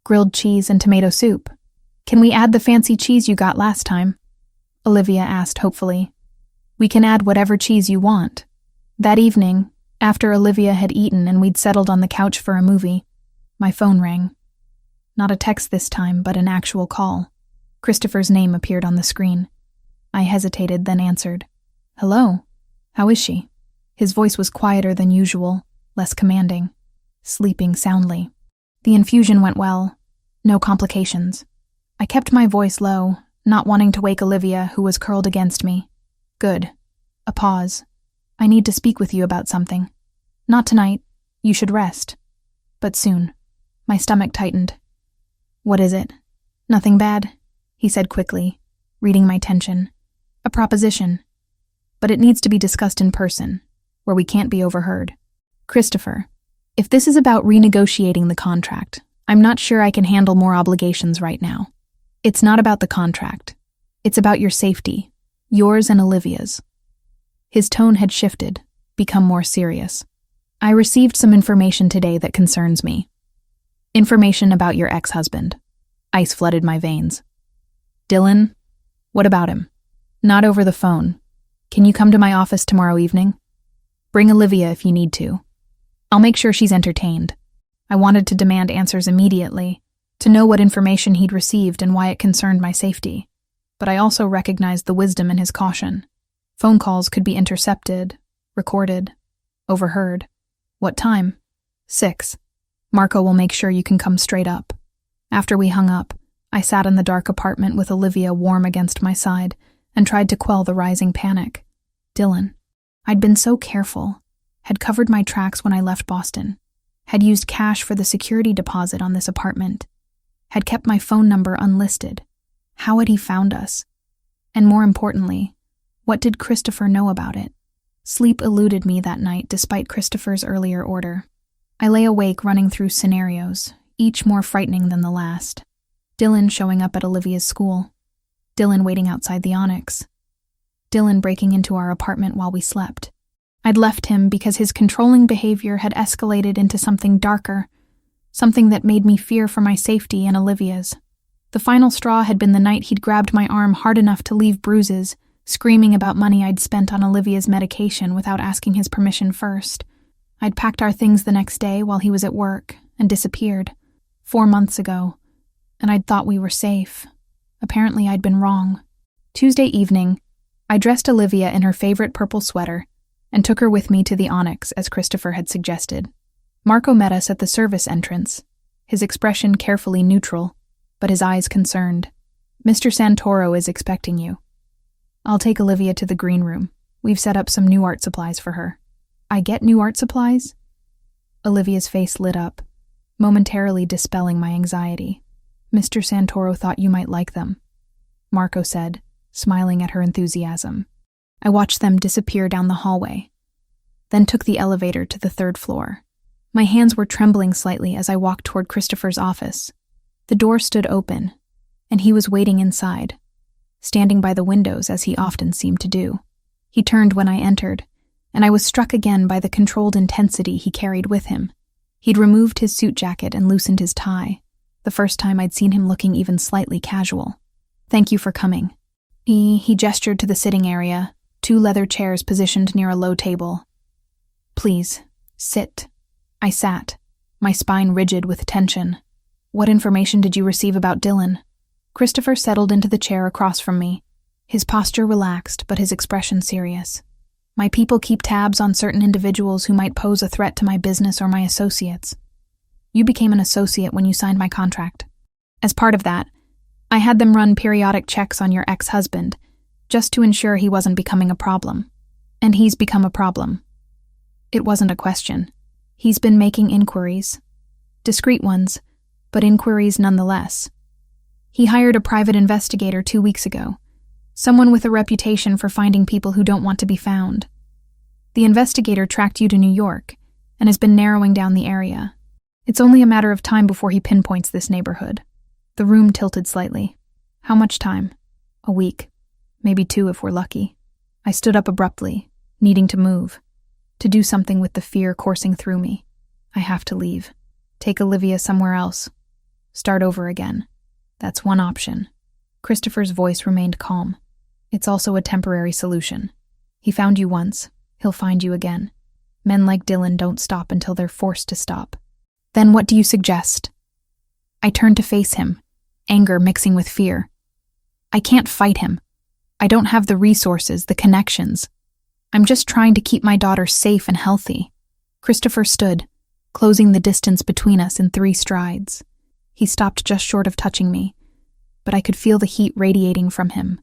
Grilled cheese and tomato soup. Can we add the fancy cheese you got last time? Olivia asked hopefully. We can add whatever cheese you want. That evening, after Olivia had eaten and we'd settled on the couch for a movie, my phone rang. Not a text this time, but an actual call. Christopher's name appeared on the screen. I hesitated, then answered. Hello. How is she? His voice was quieter than usual, less commanding. Sleeping soundly. The infusion went well. No complications. I kept my voice low, not wanting to wake Olivia, who was curled against me. Good. A pause. I need to speak with you about something. Not tonight. You should rest. But soon. My stomach tightened. What is it? Nothing bad, he said quickly, reading my tension. A proposition. But it needs to be discussed in person, where we can't be overheard. Christopher, if this is about renegotiating the contract, I'm not sure I can handle more obligations right now. It's not about the contract. It's about your safety, yours and Olivia's. His tone had shifted, become more serious. I received some information today that concerns me. Information about your ex-husband. Ice flooded my veins. Dylan? What about him? Not over the phone. Can you come to my office tomorrow evening? Bring Olivia if you need to. I'll make sure she's entertained. I wanted to demand answers immediately, to know what information he'd received and why it concerned my safety. But I also recognized the wisdom in his caution. Phone calls could be intercepted, recorded, overheard. What time? 6. Marco will make sure you can come straight up. After we hung up, I sat in the dark apartment with Olivia warm against my side and tried to quell the rising panic. Dylan. I'd been so careful, had covered my tracks when I left Boston, had used cash for the security deposit on this apartment, had kept my phone number unlisted. How had he found us? And more importantly, what did Christopher know about it? Sleep eluded me that night despite Christopher's earlier order. I lay awake running through scenarios, each more frightening than the last. Dylan showing up at Olivia's school. Dylan waiting outside the Onyx. Dylan breaking into our apartment while we slept. I'd left him because his controlling behavior had escalated into something darker, something that made me fear for my safety and Olivia's. The final straw had been the night he'd grabbed my arm hard enough to leave bruises, screaming about money I'd spent on Olivia's medication without asking his permission first. I'd packed our things the next day while he was at work and disappeared, 4 months ago, and I'd thought we were safe. Apparently I'd been wrong. Tuesday evening, I dressed Olivia in her favorite purple sweater and took her with me to the Onyx as Christopher had suggested. Marco met us at the service entrance, his expression carefully neutral, but his eyes concerned. "Mr. Santoro is expecting you." "I'll take Olivia to the green room. We've set up some new art supplies for her." "I get new art supplies?" Olivia's face lit up, momentarily dispelling my anxiety. "Mr. Santoro thought you might like them," Marco said, smiling at her enthusiasm. I watched them disappear down the hallway, then took the elevator to the 3rd floor. My hands were trembling slightly as I walked toward Christopher's office. The door stood open, and he was waiting inside, standing by the windows as he often seemed to do. He turned when I entered, and I was struck again by the controlled intensity he carried with him. He'd removed his suit jacket and loosened his tie, the first time I'd seen him looking even slightly casual. "Thank you for coming." He gestured to the sitting area, 2 leather chairs positioned near a low table. "Please, sit." I sat, my spine rigid with tension. "What information did you receive about Dylan?" Christopher settled into the chair across from me, his posture relaxed but his expression serious. "My people keep tabs on certain individuals who might pose a threat to my business or my associates. You became an associate when you signed my contract. As part of that, I had them run periodic checks on your ex-husband, just to ensure he wasn't becoming a problem. And he's become a problem." It wasn't a question. He's been making inquiries. Discreet ones, but inquiries nonetheless. He hired a private investigator 2 weeks ago, someone with a reputation for finding people who don't want to be found. The investigator tracked you to New York and has been narrowing down the area. It's only a matter of time before he pinpoints this neighborhood. The room tilted slightly. "How much time?" "A week. Maybe 2 if we're lucky." I stood up abruptly, needing to move, to do something with the fear coursing through me. "I have to leave. Take Olivia somewhere else. Start over again. That's one option." Christopher's voice remained calm. "It's also a temporary solution. He found you once. He'll find you again. Men like Dylan don't stop until they're forced to stop." "Then what do you suggest?" I turned to face him, anger mixing with fear. "I can't fight him. I don't have the resources, the connections. I'm just trying to keep my daughter safe and healthy." Christopher stood, closing the distance between us in 3 strides. He stopped just short of touching me, but I could feel the heat radiating from him.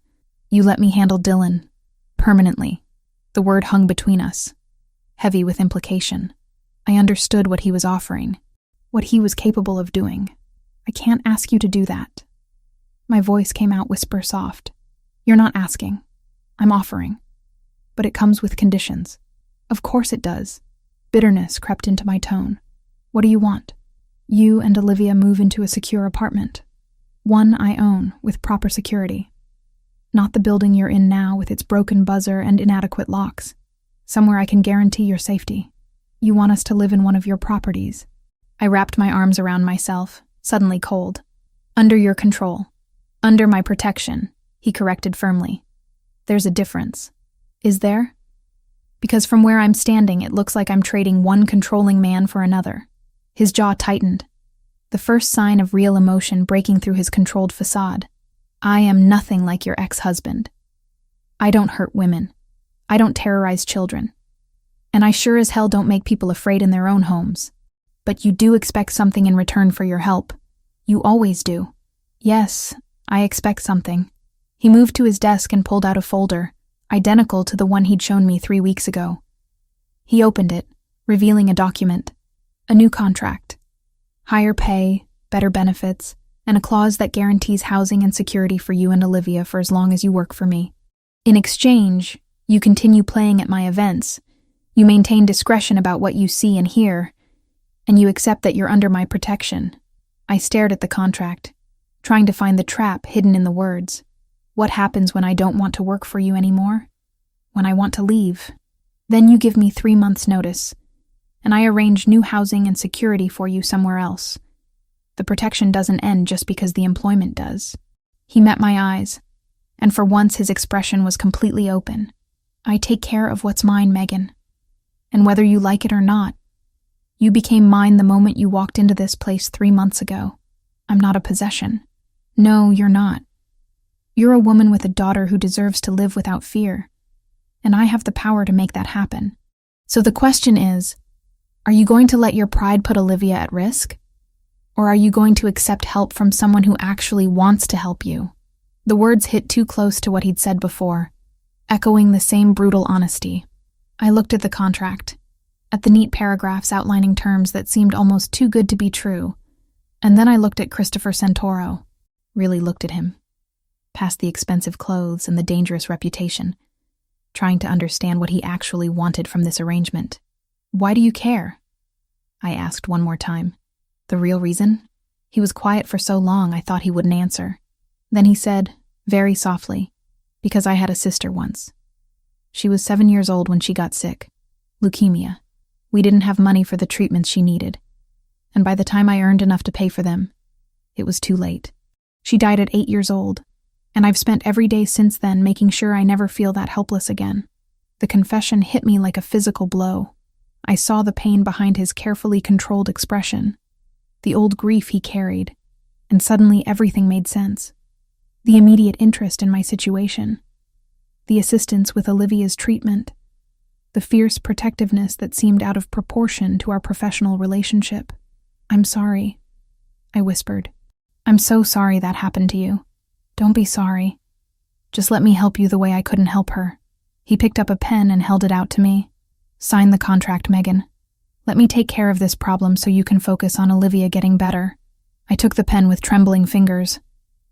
"You let me handle Dylan. Permanently." The word hung between us, heavy with implication. I understood what he was offering, what he was capable of doing. "I can't ask you to do that." My voice came out whisper soft. "You're not asking. I'm offering. But it comes with conditions." "Of course it does." Bitterness crept into my tone. "What do you want?" "You and Olivia move into a secure apartment. One I own, with proper security. Not the building you're in now with its broken buzzer and inadequate locks. Somewhere I can guarantee your safety. You want us to live in one of your properties." I wrapped my arms around myself, suddenly cold. "Under your control. Under my protection," he corrected firmly. "There's a difference." "Is there?" "Because from where I'm standing, it looks like I'm trading one controlling man for another." His jaw tightened, the first sign of real emotion breaking through his controlled facade. "I am nothing like your ex-husband. I don't hurt women. I don't terrorize children. And I sure as hell don't make people afraid in their own homes. But you do expect something in return for your help. You always do." "Yes, I expect something." He moved to his desk and pulled out a folder, identical to the one he'd shown me 3 weeks ago. He opened it, revealing a document. A new contract. Higher pay, better benefits, and a clause that guarantees housing and security for you and Olivia for as long as you work for me. In exchange, you continue playing at my events, you maintain discretion about what you see and hear, and you accept that you're under my protection. I stared at the contract, trying to find the trap hidden in the words. What happens when I don't want to work for you anymore? When I want to leave? Then you give me 3 months' notice, and I arrange new housing and security for you somewhere else. The protection doesn't end just because the employment does." He met my eyes, and for once his expression was completely open. "I take care of what's mine, Megan. And whether you like it or not, you became mine the moment you walked into this place 3 months ago. I'm not a possession. No, you're not. You're a woman with a daughter who deserves to live without fear, and I have the power to make that happen. So the question is, are you going to let your pride put Olivia at risk? Or are you going to accept help from someone who actually wants to help you?" The words hit too close to what he'd said before, echoing the same brutal honesty. I looked at the contract, at the neat paragraphs outlining terms that seemed almost too good to be true, and then I looked at Christopher Santoro, really looked at him, past the expensive clothes and the dangerous reputation, trying to understand what he actually wanted from this arrangement. "Why do you care?" I asked one more time. The real reason? He was quiet for so long I thought he wouldn't answer. Then he said, very softly, "Because I had a sister once. She was 7 years old when she got sick. Leukemia. We didn't have money for the treatments she needed. And by the time I earned enough to pay for them, it was too late. She died at 8 years old, and I've spent every day since then making sure I never feel that helpless again." The confession hit me like a physical blow. I saw the pain behind his carefully controlled expression, the old grief he carried, and suddenly everything made sense. The immediate interest in my situation, the assistance with Olivia's treatment, the fierce protectiveness that seemed out of proportion to our professional relationship. "I'm sorry," I whispered. "I'm so sorry that happened to you. Don't be sorry. Just let me help you the way I couldn't help her." He picked up a pen and held it out to me. "Sign the contract, Megan. Let me take care of this problem so you can focus on Olivia getting better." I took the pen with trembling fingers.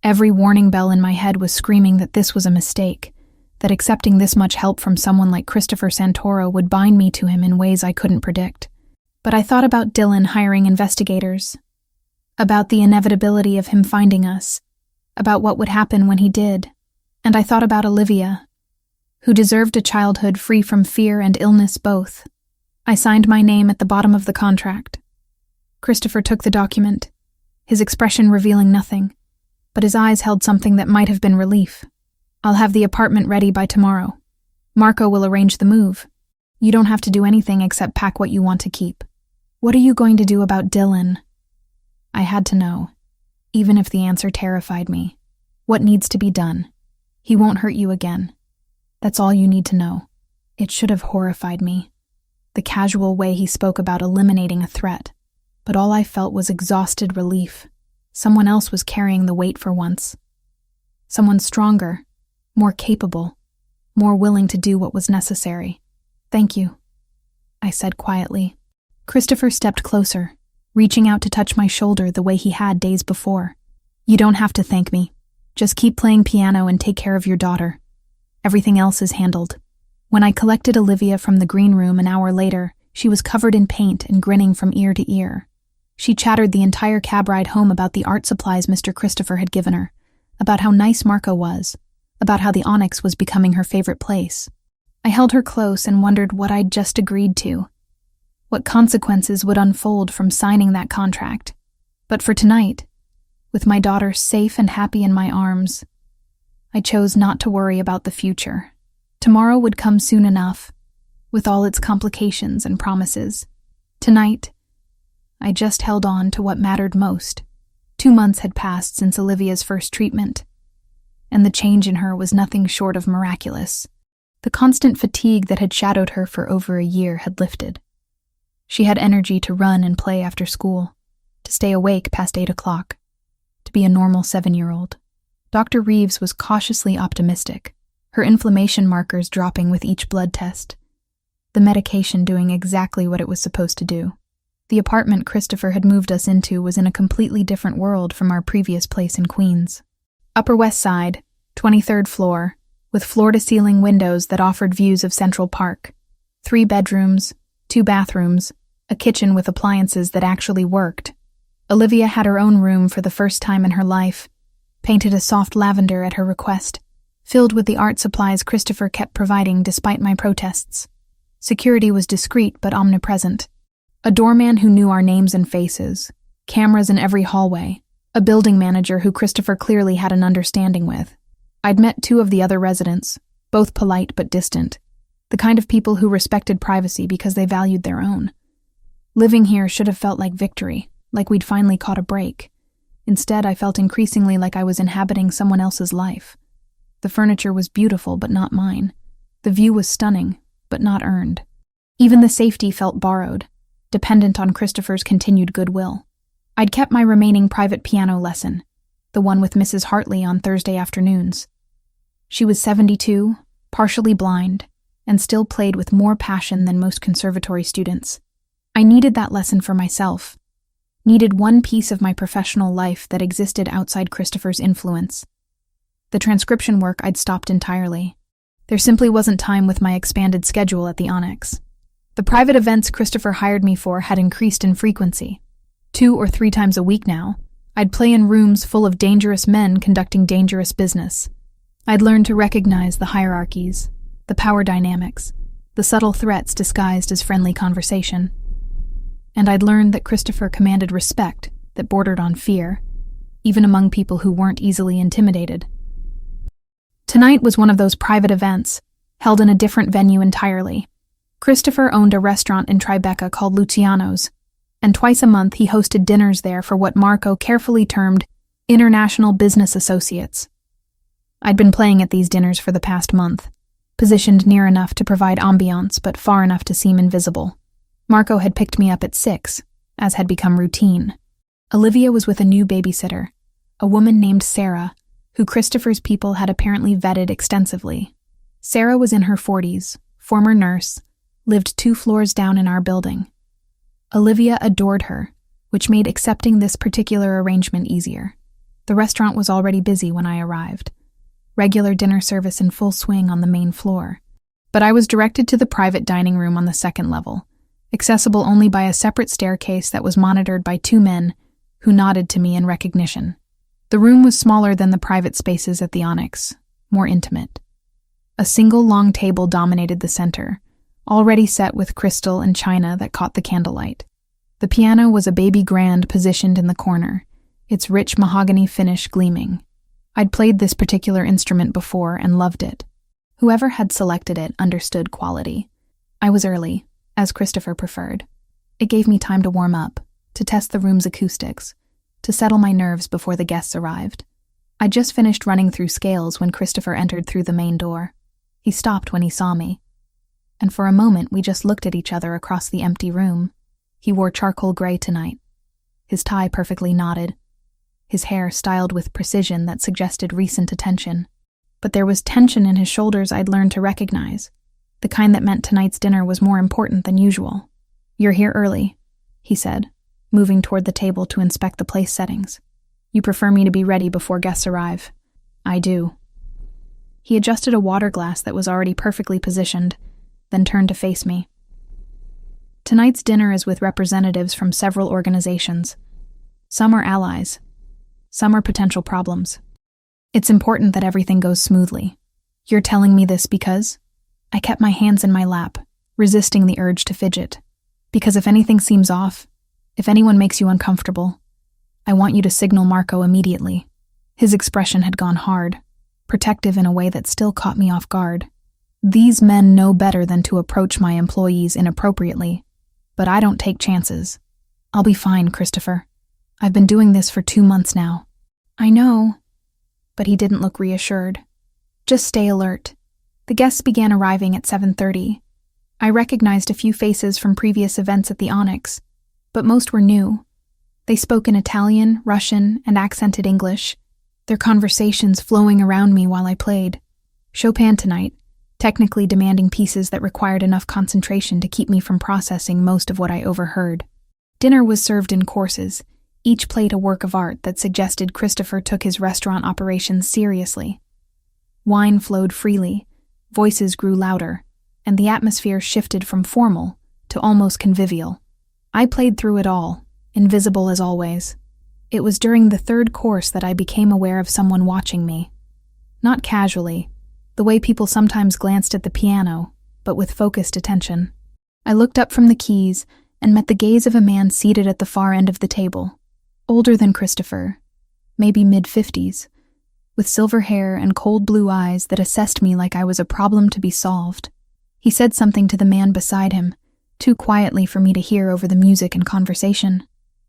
Every warning bell in my head was screaming that this was a mistake, that accepting this much help from someone like Christopher Santoro would bind me to him in ways I couldn't predict. But I thought about Dylan hiring investigators, about the inevitability of him finding us, about what would happen when he did, and I thought about Olivia, who deserved a childhood free from fear and illness both. I signed my name at the bottom of the contract. Christopher took the document, his expression revealing nothing, but his eyes held something that might have been relief. "I'll have the apartment ready by tomorrow. Marco will arrange the move. You don't have to do anything except pack what you want to keep." "What are you going to do about Dylan?" I had to know, even if the answer terrified me. "What needs to be done? He won't hurt you again. That's all you need to know." It should have horrified me, the casual way he spoke about eliminating a threat, but all I felt was exhausted relief. Someone else was carrying the weight for once. Someone stronger, more capable, more willing to do what was necessary. "Thank you," I said quietly. Christopher stepped closer, reaching out to touch my shoulder the way he had days before. "You don't have to thank me. Just keep playing piano and take care of your daughter. Everything else is handled." When I collected Olivia from the green room an hour later, she was covered in paint and grinning from ear to ear. She chattered the entire cab ride home about the art supplies Mr. Christopher had given her, about how nice Marco was, about how the Onyx was becoming her favorite place. I held her close and wondered what I'd just agreed to, what consequences would unfold from signing that contract. But for tonight, with my daughter safe and happy in my arms, I chose not to worry about the future. Tomorrow would come soon enough, with all its complications and promises. Tonight, I just held on to what mattered most. 2 months had passed since Olivia's first treatment, and the change in her was nothing short of miraculous. The constant fatigue that had shadowed her for over a year had lifted. She had energy to run and play after school, to stay awake past 8 o'clock, to be a normal 7-year-old. Dr. Reeves was cautiously optimistic, her inflammation markers dropping with each blood test, the medication doing exactly what it was supposed to do. The apartment Christopher had moved us into was in a completely different world from our previous place in Queens. Upper West Side, 23rd floor, with floor-to-ceiling windows that offered views of Central Park. 3 bedrooms, 2 bathrooms, a kitchen with appliances that actually worked. Olivia had her own room for the first time in her life, painted a soft lavender at her request, filled with the art supplies Christopher kept providing despite my protests. Security was discreet but omnipresent. A doorman who knew our names and faces, cameras in every hallway, a building manager who Christopher clearly had an understanding with. I'd met 2 of the other residents, both polite but distant, the kind of people who respected privacy because they valued their own. Living here should have felt like victory, like we'd finally caught a break. Instead, I felt increasingly like I was inhabiting someone else's life. The furniture was beautiful but not mine. The view was stunning, but not earned. Even the safety felt borrowed, dependent on Christopher's continued goodwill. I'd kept my remaining private piano lesson, the one with Mrs. Hartley on Thursday afternoons. She was 72, partially blind, and still played with more passion than most conservatory students. I needed that lesson for myself, needed one piece of my professional life that existed outside Christopher's influence. The transcription work I'd stopped entirely. There simply wasn't time with my expanded schedule at the Onyx. The private events Christopher hired me for had increased in frequency. 2 or 3 times a week now, I'd play in rooms full of dangerous men conducting dangerous business. I'd learned to recognize the hierarchies, the power dynamics, the subtle threats disguised as friendly conversation. And I'd learned that Christopher commanded respect that bordered on fear, even among people who weren't easily intimidated. Tonight was one of those private events, held in a different venue entirely. Christopher owned a restaurant in Tribeca called Luciano's, and twice a month he hosted dinners there for what Marco carefully termed international business associates. I'd been playing at these dinners for the past month, positioned near enough to provide ambiance but far enough to seem invisible. Marco had picked me up at 6, as had become routine. Olivia was with a new babysitter, a woman named Sarah, who Christopher's people had apparently vetted extensively. Sarah was in her 40s, former nurse, lived 2 floors down in our building. Olivia adored her, which made accepting this particular arrangement easier. The restaurant was already busy when I arrived. Regular dinner service in full swing on the main floor. But I was directed to the private dining room on the 2nd level, accessible only by a separate staircase that was monitored by 2 men who nodded to me in recognition. The room was smaller than the private spaces at the Onyx, more intimate. A single long table dominated the center, already set with crystal and china that caught the candlelight. The piano was a baby grand positioned in the corner, its rich mahogany finish gleaming. I'd played this particular instrument before and loved it. Whoever had selected it understood quality. I was early, as Christopher preferred. It gave me time to warm up, to test the room's acoustics, to settle my nerves before the guests arrived. I'd just finished running through scales when Christopher entered through the main door. He stopped when he saw me, and for a moment we just looked at each other across the empty room. He wore charcoal gray tonight, his tie perfectly knotted, his hair styled with precision that suggested recent attention. But there was tension in his shoulders I'd learned to recognize, the kind that meant tonight's dinner was more important than usual. "You're here early," he said, moving toward the table to inspect the place settings. "You prefer me to be ready before guests arrive." "I do." He adjusted a water glass that was already perfectly positioned, then turned to face me. "Tonight's dinner is with representatives from several organizations. Some are allies. Some are potential problems. It's important that everything goes smoothly. You're telling me this because—" I kept my hands in my lap, resisting the urge to fidget. "Because if anything seems off, if anyone makes you uncomfortable, I want you to signal Marco immediately." His expression had gone hard, protective in a way that still caught me off guard. These men know better than to approach my employees inappropriately, but I don't take chances. "I'll be fine, Christopher. I've been doing this for 2 months now." "I know." But he didn't look reassured. "Just stay alert." The guests began arriving at 7:30. I recognized a few faces from previous events at the Onyx, but most were new. They spoke in Italian, Russian, and accented English, their conversations flowing around me while I played. Chopin tonight, technically demanding pieces that required enough concentration to keep me from processing most of what I overheard. Dinner was served in courses, each plate a work of art that suggested Christopher took his restaurant operations seriously. Wine flowed freely, voices grew louder, and the atmosphere shifted from formal to almost convivial. I played through it all, invisible as always. It was during the 3rd course that I became aware of someone watching me. Not casually, the way people sometimes glanced at the piano, but with focused attention. I looked up from the keys and met the gaze of a man seated at the far end of the table, older than Christopher, maybe mid-50s, with silver hair and cold blue eyes that assessed me like I was a problem to be solved. He said something to the man beside him, too quietly for me to hear over the music and conversation.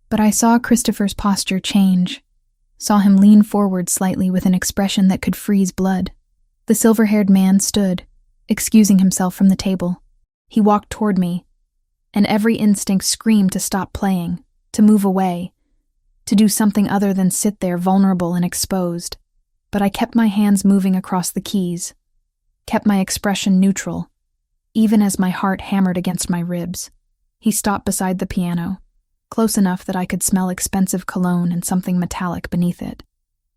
But I saw Christopher's posture change, saw him lean forward slightly with an expression that could freeze blood. The silver-haired man stood, excusing himself from the table. He walked toward me, and every instinct screamed to stop playing, to move away, to do something other than sit there vulnerable and exposed. But I kept my hands moving across the keys, kept my expression neutral, even as my heart hammered against my ribs. He stopped beside the piano, close enough that I could smell expensive cologne and something metallic beneath it.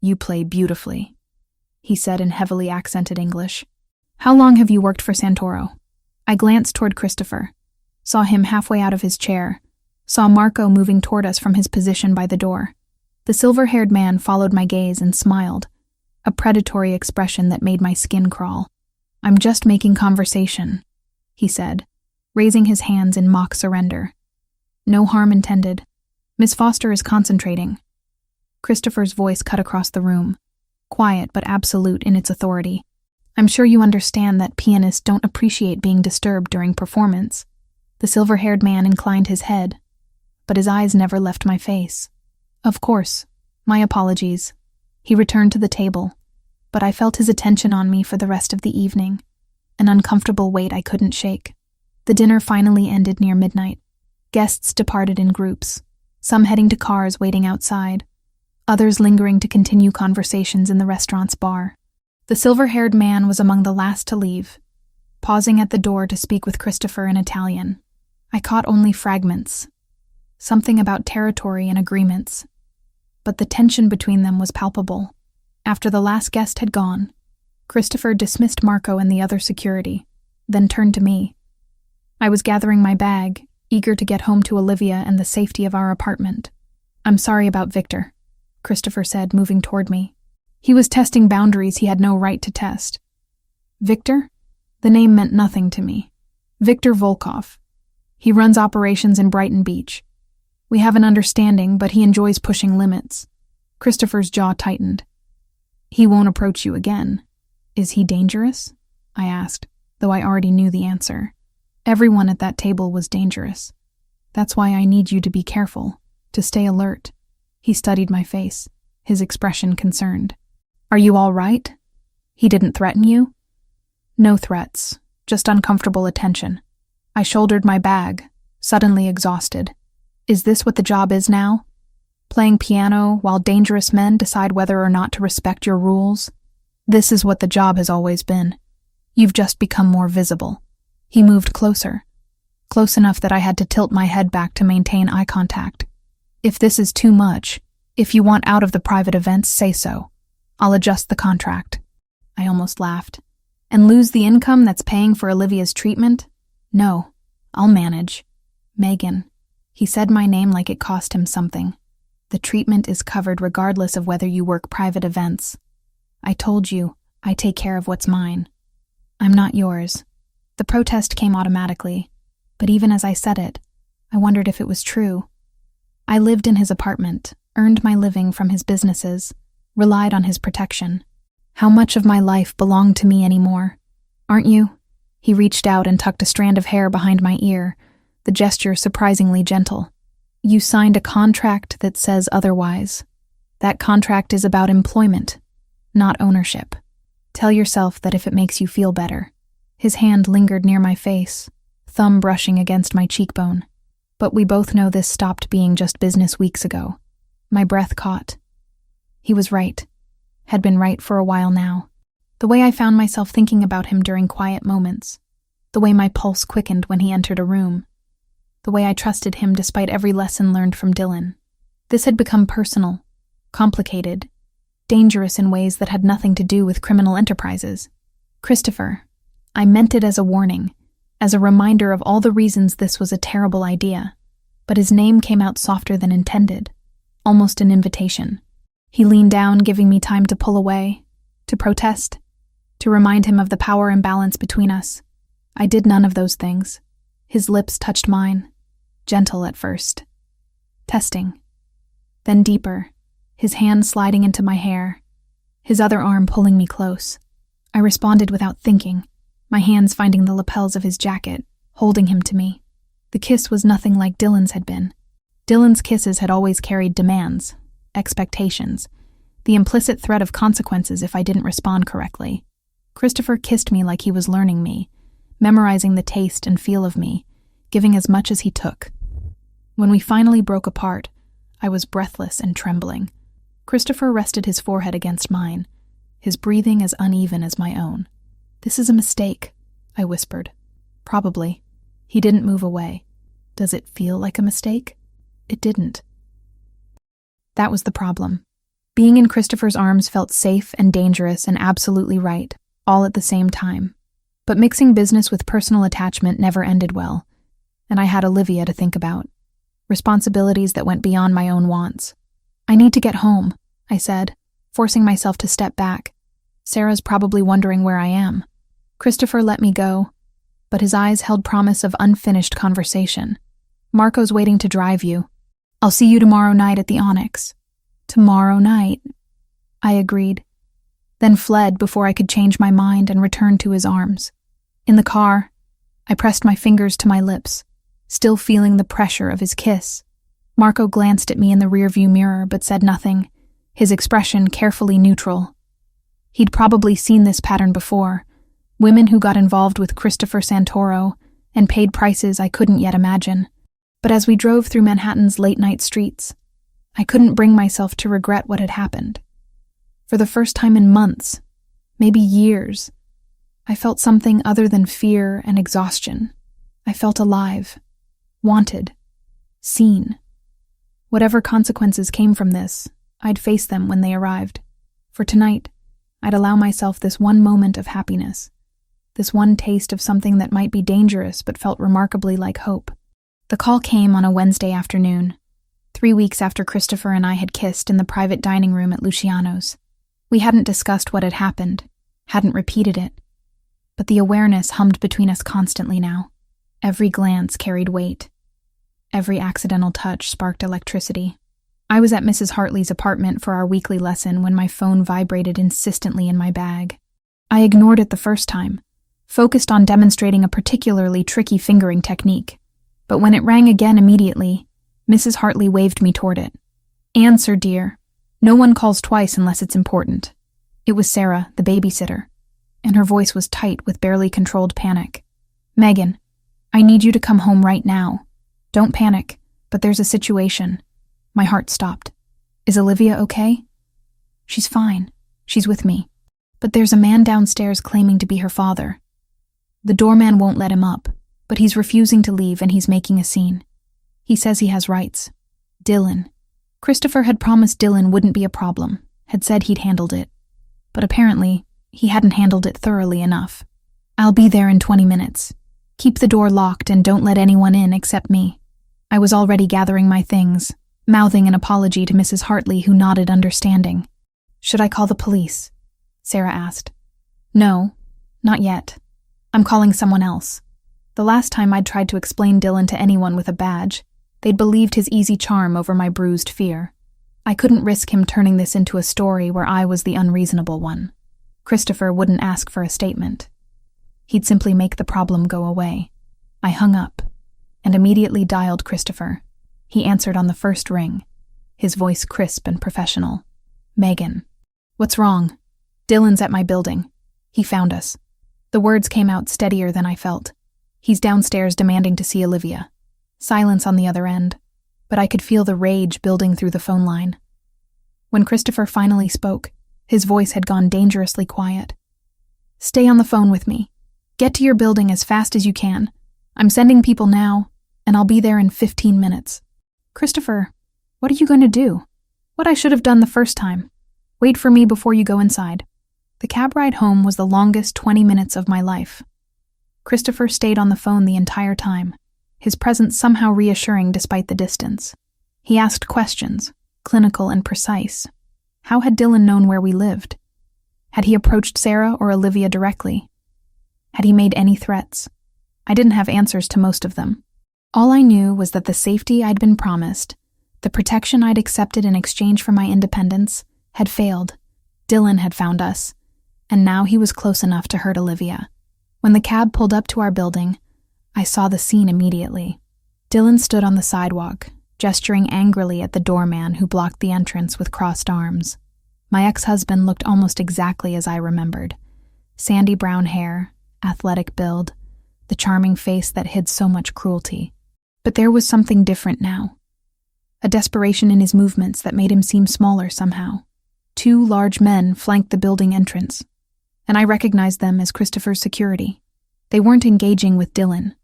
"You play beautifully," he said in heavily accented English. "How long have you worked for Santoro?" I glanced toward Christopher, saw him halfway out of his chair, saw Marco moving toward us from his position by the door. The silver-haired man followed my gaze and smiled, a predatory expression that made my skin crawl. "I'm just making conversation," he said, raising his hands in mock surrender. "No harm intended. Miss Foster is concentrating." Christopher's voice cut across the room, quiet but absolute in its authority. "I'm sure you understand that pianists don't appreciate being disturbed during performance." The silver-haired man inclined his head, but his eyes never left my face. "Of course. My apologies." He returned to the table, but I felt his attention on me for the rest of the evening, an uncomfortable weight I couldn't shake. The dinner finally ended near midnight. Guests departed in groups, some heading to cars waiting outside, others lingering to continue conversations in the restaurant's bar. The silver-haired man was among the last to leave, pausing at the door to speak with Christopher in Italian. I caught only fragments, something about territory and agreements, but the tension between them was palpable. After the last guest had gone, Christopher dismissed Marco and the other security, then turned to me. I was gathering my bag, eager to get home to Olivia and the safety of our apartment. "I'm sorry about Victor," Christopher said, moving toward me. He was testing boundaries he had no right to test. Victor? The name meant nothing to me. Victor Volkov. He runs operations in Brighton Beach. We have an understanding, but he enjoys pushing limits. Christopher's jaw tightened. "He won't approach you again. Is he dangerous?" I asked, though I already knew the answer. Everyone at that table was dangerous. That's why I need you to be careful, to stay alert. He studied my face, his expression concerned. "Are you all right? He didn't threaten you?" "No threats, just uncomfortable attention." I shouldered my bag, suddenly exhausted. Is this what the job is now? Playing piano while dangerous men decide whether or not to respect your rules? This is what the job has always been. You've just become more visible. He moved closer, close enough that I had to tilt my head back to maintain eye contact. "If this is too much, if you want out of the private events, say so. I'll adjust the contract." I almost laughed. "And lose the income that's paying for Olivia's treatment? No, I'll manage." "Megan." He said my name like it cost him something. "The treatment is covered regardless of whether you work private events. I told you, I take care of what's mine. I'm not yours." The protest came automatically, but even as I said it, I wondered if it was true. I lived in his apartment, earned my living from his businesses, relied on his protection. How much of my life belonged to me anymore? "Aren't you?" He reached out and tucked a strand of hair behind my ear, the gesture surprisingly gentle. "You signed a contract that says otherwise. That contract is about employment, not ownership. Tell yourself that if it makes you feel better." His hand lingered near my face, thumb brushing against my cheekbone. But we both know this stopped being just business weeks ago. My breath caught. He was right. Had been right for a while now. The way I found myself thinking about him during quiet moments. The way my pulse quickened when he entered a room. The way I trusted him despite every lesson learned from Dylan. This had become personal, complicated, dangerous in ways that had nothing to do with criminal enterprises. "Christopher," I meant it as a warning, as a reminder of all the reasons this was a terrible idea, but his name came out softer than intended, almost an invitation. He leaned down, giving me time to pull away, to protest, to remind him of the power imbalance between us. I did none of those things. His lips touched mine, gentle at first. Testing. Then deeper, his hand sliding into my hair, his other arm pulling me close. I responded without thinking, my hands finding the lapels of his jacket, holding him to me. The kiss was nothing like Dylan's had been. Dylan's kisses had always carried demands, expectations, the implicit threat of consequences if I didn't respond correctly. Christopher kissed me like he was learning me, memorizing the taste and feel of me, giving as much as he took. When we finally broke apart, I was breathless and trembling. Christopher rested his forehead against mine, his breathing as uneven as my own. "This is a mistake," I whispered. "Probably." He didn't move away. "Does it feel like a mistake?" It didn't. That was the problem. Being in Christopher's arms felt safe and dangerous and absolutely right, all at the same time. But mixing business with personal attachment never ended well, and I had Olivia to think about. Responsibilities that went beyond my own wants. "I need to get home," I said, forcing myself to step back. "Sarah's probably wondering where I am." Christopher let me go, but his eyes held promise of unfinished conversation. "Marco's waiting to drive you. I'll see you tomorrow night at the Onyx." "Tomorrow night," I agreed, then fled before I could change my mind and return to his arms. In the car, I pressed my fingers to my lips, still feeling the pressure of his kiss. Marco glanced at me in the rearview mirror but said nothing, his expression carefully neutral. He'd probably seen this pattern before, women who got involved with Christopher Santoro and paid prices I couldn't yet imagine. But as we drove through Manhattan's late-night streets, I couldn't bring myself to regret what had happened. For the first time in months, maybe years, I felt something other than fear and exhaustion. I felt alive, wanted, seen. Whatever consequences came from this, I'd face them when they arrived. For tonight, I'd allow myself this one moment of happiness, this one taste of something that might be dangerous but felt remarkably like hope. The call came on a Wednesday afternoon, 3 weeks after Christopher and I had kissed in the private dining room at Luciano's. We hadn't discussed what had happened, hadn't repeated it, but the awareness hummed between us constantly now. Every glance carried weight. Every accidental touch sparked electricity. I was at Mrs. Hartley's apartment for our weekly lesson when my phone vibrated insistently in my bag. I ignored it the first time, focused on demonstrating a particularly tricky fingering technique. But when it rang again immediately, Mrs. Hartley waved me toward it. "Answer, dear. No one calls twice unless it's important." It was Sarah, the babysitter, and her voice was tight with barely controlled panic. "Megan, I need you to come home right now. Don't panic, but there's a situation." My heart stopped. "Is Olivia okay?" "She's fine. She's with me. But there's a man downstairs claiming to be her father. The doorman won't let him up, but he's refusing to leave and he's making a scene. He says he has rights. Dylan. Christopher had promised Dylan wouldn't be a problem, had said he'd handled it. But apparently, he hadn't handled it thoroughly enough. "I'll be there in 20 minutes. Keep the door locked and don't let anyone in except me." I was already gathering my things, mouthing an apology to Mrs. Hartley, who nodded understanding. "Should I call the police?" Sarah asked. "No, not yet. I'm calling someone else." The last time I'd tried to explain Dylan to anyone with a badge, they'd believed his easy charm over my bruised fear. I couldn't risk him turning this into a story where I was the unreasonable one. Christopher wouldn't ask for a statement. He'd simply make the problem go away. I hung up and immediately dialed Christopher. He answered on the first ring, his voice crisp and professional. "Megan." "What's wrong?" "Dylan's at my building. He found us." The words came out steadier than I felt. "He's downstairs demanding to see Olivia." Silence on the other end, but I could feel the rage building through the phone line. When Christopher finally spoke, his voice had gone dangerously quiet. "Stay on the phone with me. Get to your building as fast as you can. I'm sending people now, and I'll be there in 15 minutes. "Christopher, what are you going to do?" "What I should have done the first time. Wait for me before you go inside." The cab ride home was the longest 20 minutes of my life. Christopher stayed on the phone the entire time, his presence somehow reassuring despite the distance. He asked questions, clinical and precise. How had Dylan known where we lived? Had he approached Sarah or Olivia directly? Had he made any threats? I didn't have answers to most of them. All I knew was that the safety I'd been promised, the protection I'd accepted in exchange for my independence, had failed. Dylan had found us, and now he was close enough to hurt Olivia. When the cab pulled up to our building, I saw the scene immediately. Dylan stood on the sidewalk, gesturing angrily at the doorman who blocked the entrance with crossed arms. My ex-husband looked almost exactly as I remembered. Sandy brown hair, athletic build, the charming face that hid so much cruelty. But there was something different now. A desperation in his movements that made him seem smaller somehow. 2 large men flanked the building entrance, and I recognized them as Christopher's security. They weren't engaging with Dylan,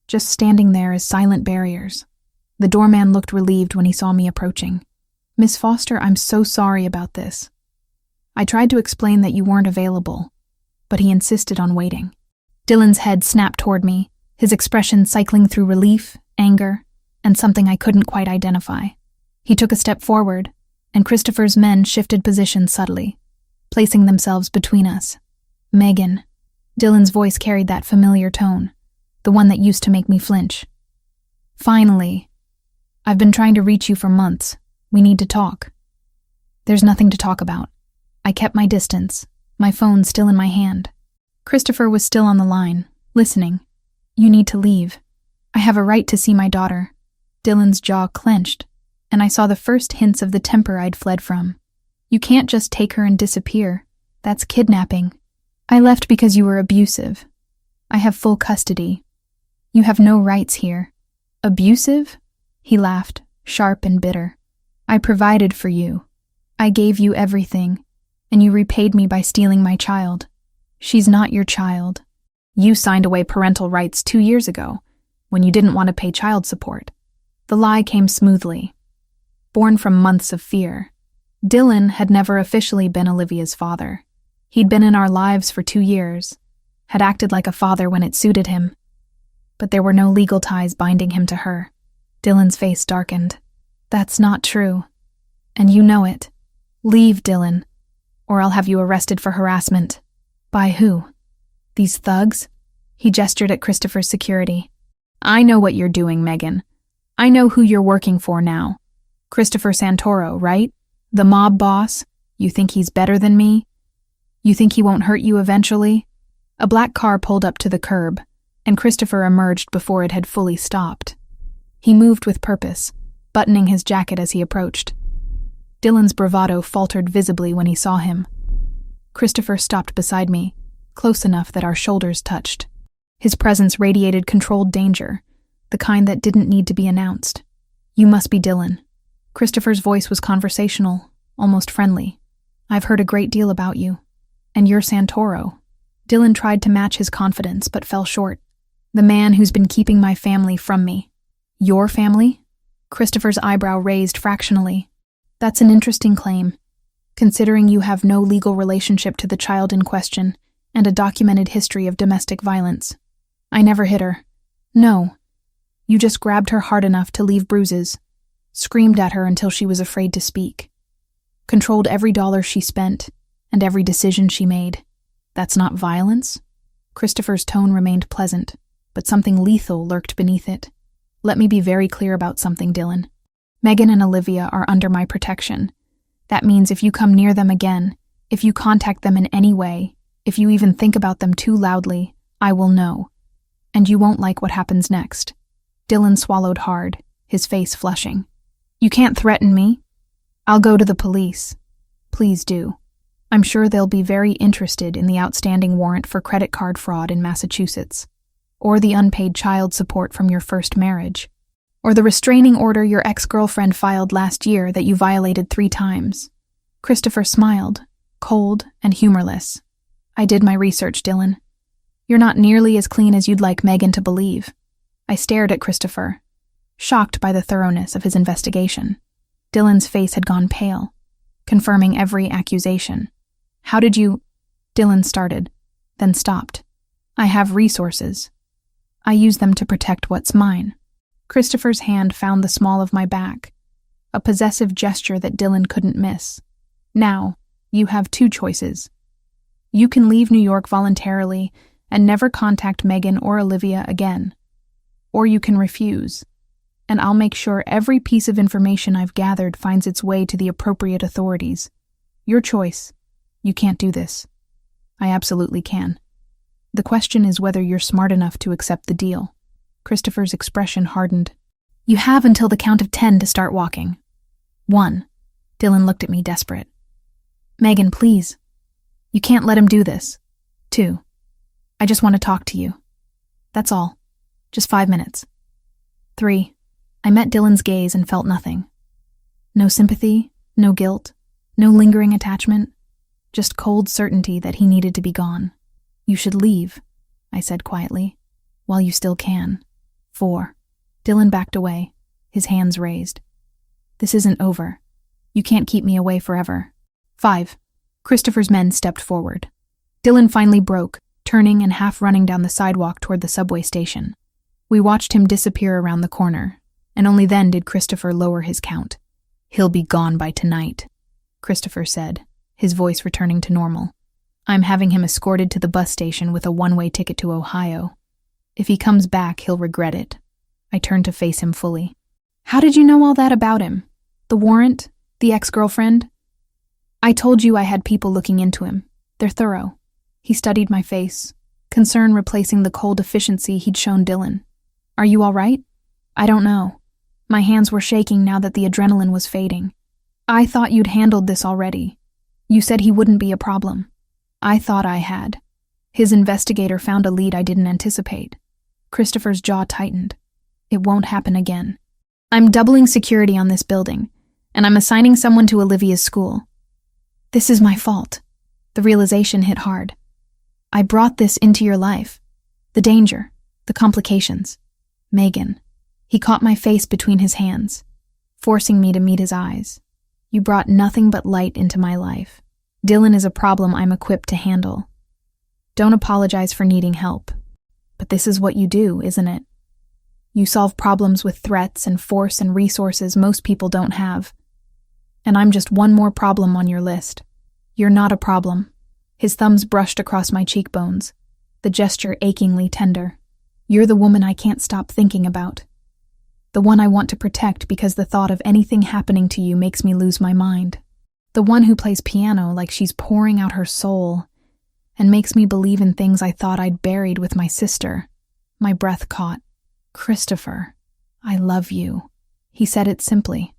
just standing there as silent barriers. The doorman looked relieved when he saw me approaching. "Miss Foster, I'm so sorry about this. I tried to explain that you weren't available, but he insisted on waiting." Dylan's head snapped toward me, his expression cycling through relief, anger, and something I couldn't quite identify. He took a step forward, and Christopher's men shifted positions subtly, placing themselves between us. "Megan." Dylan's voice carried that familiar tone, the one that used to make me flinch. "Finally. I've been trying to reach you for months. We need to talk." "There's nothing to talk about." I kept my distance, my phone still in my hand. Christopher was still on the line, listening. "You need to leave. I have a right to see my daughter." Dylan's jaw clenched, and I saw the first hints of the temper I'd fled from. "You can't just take her and disappear. That's kidnapping. I left because you were abusive. I have full custody. You have no rights here." "Abusive?" He laughed, sharp and bitter. "I provided for you. I gave you everything, and you repaid me by stealing my child. She's not your child. You signed away parental rights 2 years ago, when you didn't want to pay child support." The lie came smoothly, born from months of fear. Dylan had never officially been Olivia's father. He'd been in our lives for 2 years, had acted like a father when it suited him, but there were no legal ties binding him to her. Dylan's face darkened. "That's not true, and you know it. Leave, Dylan, or I'll have you arrested for harassment." "By who? These thugs?" He gestured at Christopher's security. "I know what you're doing, Megan. I know who you're working for now. Christopher Santoro, right? The mob boss? You think he's better than me? You think he won't hurt you eventually?" A black car pulled up to the curb, and Christopher emerged before it had fully stopped. He moved with purpose, buttoning his jacket as he approached. Dylan's bravado faltered visibly when he saw him. Christopher stopped beside me, close enough that our shoulders touched. His presence radiated controlled danger, the kind that didn't need to be announced. "You must be Dylan." Christopher's voice was conversational, almost friendly. "I've heard a great deal about you. And you're Santoro." Dylan tried to match his confidence, but fell short. "The man who's been keeping my family from me." "Your family?" Christopher's eyebrow raised fractionally. "That's an interesting claim, considering you have no legal relationship to the child in question and a documented history of domestic violence." "I never hit her." "No. You just grabbed her hard enough to leave bruises, screamed at her until she was afraid to speak, controlled every dollar she spent and every decision she made. That's not violence?" Christopher's tone remained pleasant, but something lethal lurked beneath it. "Let me be very clear about something, Dylan. Megan and Olivia are under my protection. That means if you come near them again, if you contact them in any way, if you even think about them too loudly, I will know. And you won't like what happens next." Dylan swallowed hard, his face flushing. "You can't threaten me. I'll go to the police." "Please do. I'm sure they'll be very interested in the outstanding warrant for credit card fraud in Massachusetts, or the unpaid child support from your first marriage, or the restraining order your ex-girlfriend filed last year that you violated 3 times. Christopher smiled, cold and humorless. "I did my research, Dylan. You're not nearly as clean as you'd like Megan to believe." I stared at Christopher, shocked by the thoroughness of his investigation. Dylan's face had gone pale, confirming every accusation. "How did you—" Dylan started, then stopped. "I have resources. I use them to protect what's mine." Christopher's hand found the small of my back, a possessive gesture that Dylan couldn't miss. "Now, you have 2 choices. You can leave New York voluntarily and never contact Megan or Olivia again. Or you can refuse, and I'll make sure every piece of information I've gathered finds its way to the appropriate authorities. Your choice. You can't do this. I absolutely can. The question is whether you're smart enough to accept the deal. Christopher's expression hardened. You have until the count of 10 to start walking. 1. Dylan looked at me desperate. Megan, please. You can't let him do this. 2. I just want to talk to you. That's all. Just 5 minutes. 3. I met Dylan's gaze and felt nothing. No sympathy, no guilt, no lingering attachment, just cold certainty that he needed to be gone. You should leave, I said quietly, while you still can. 4. Dylan backed away, his hands raised. This isn't over. You can't keep me away forever. 5. Christopher's men stepped forward. Dylan finally broke, turning and half running down the sidewalk toward the subway station. We watched him disappear around the corner, and only then did Christopher lower his count. He'll be gone by tonight, Christopher said, his voice returning to normal. I'm having him escorted to the bus station with a one-way ticket to Ohio. If he comes back, he'll regret it. I turned to face him fully. How did you know all that about him? The warrant? The ex-girlfriend? I told you I had people looking into him. They're thorough. He studied my face, concern replacing the cold efficiency he'd shown Dylan. Are you all right? I don't know. My hands were shaking now that the adrenaline was fading. I thought you'd handled this already. You said he wouldn't be a problem. I thought I had. His investigator found a lead I didn't anticipate. Christopher's jaw tightened. It won't happen again. I'm doubling security on this building, and I'm assigning someone to Olivia's school. This is my fault. The realization hit hard. I brought this into your life. The danger, the complications. Megan. He caught my face between his hands, forcing me to meet his eyes. You brought nothing but light into my life. Dylan is a problem I'm equipped to handle. Don't apologize for needing help. But this is what you do, isn't it? You solve problems with threats and force and resources most people don't have. And I'm just one more problem on your list. You're not a problem. His thumbs brushed across my cheekbones, the gesture achingly tender. You're the woman I can't stop thinking about. The one I want to protect because the thought of anything happening to you makes me lose my mind. The one who plays piano like she's pouring out her soul and makes me believe in things I thought I'd buried with my sister. My breath caught. Christopher, I love you. He said it simply,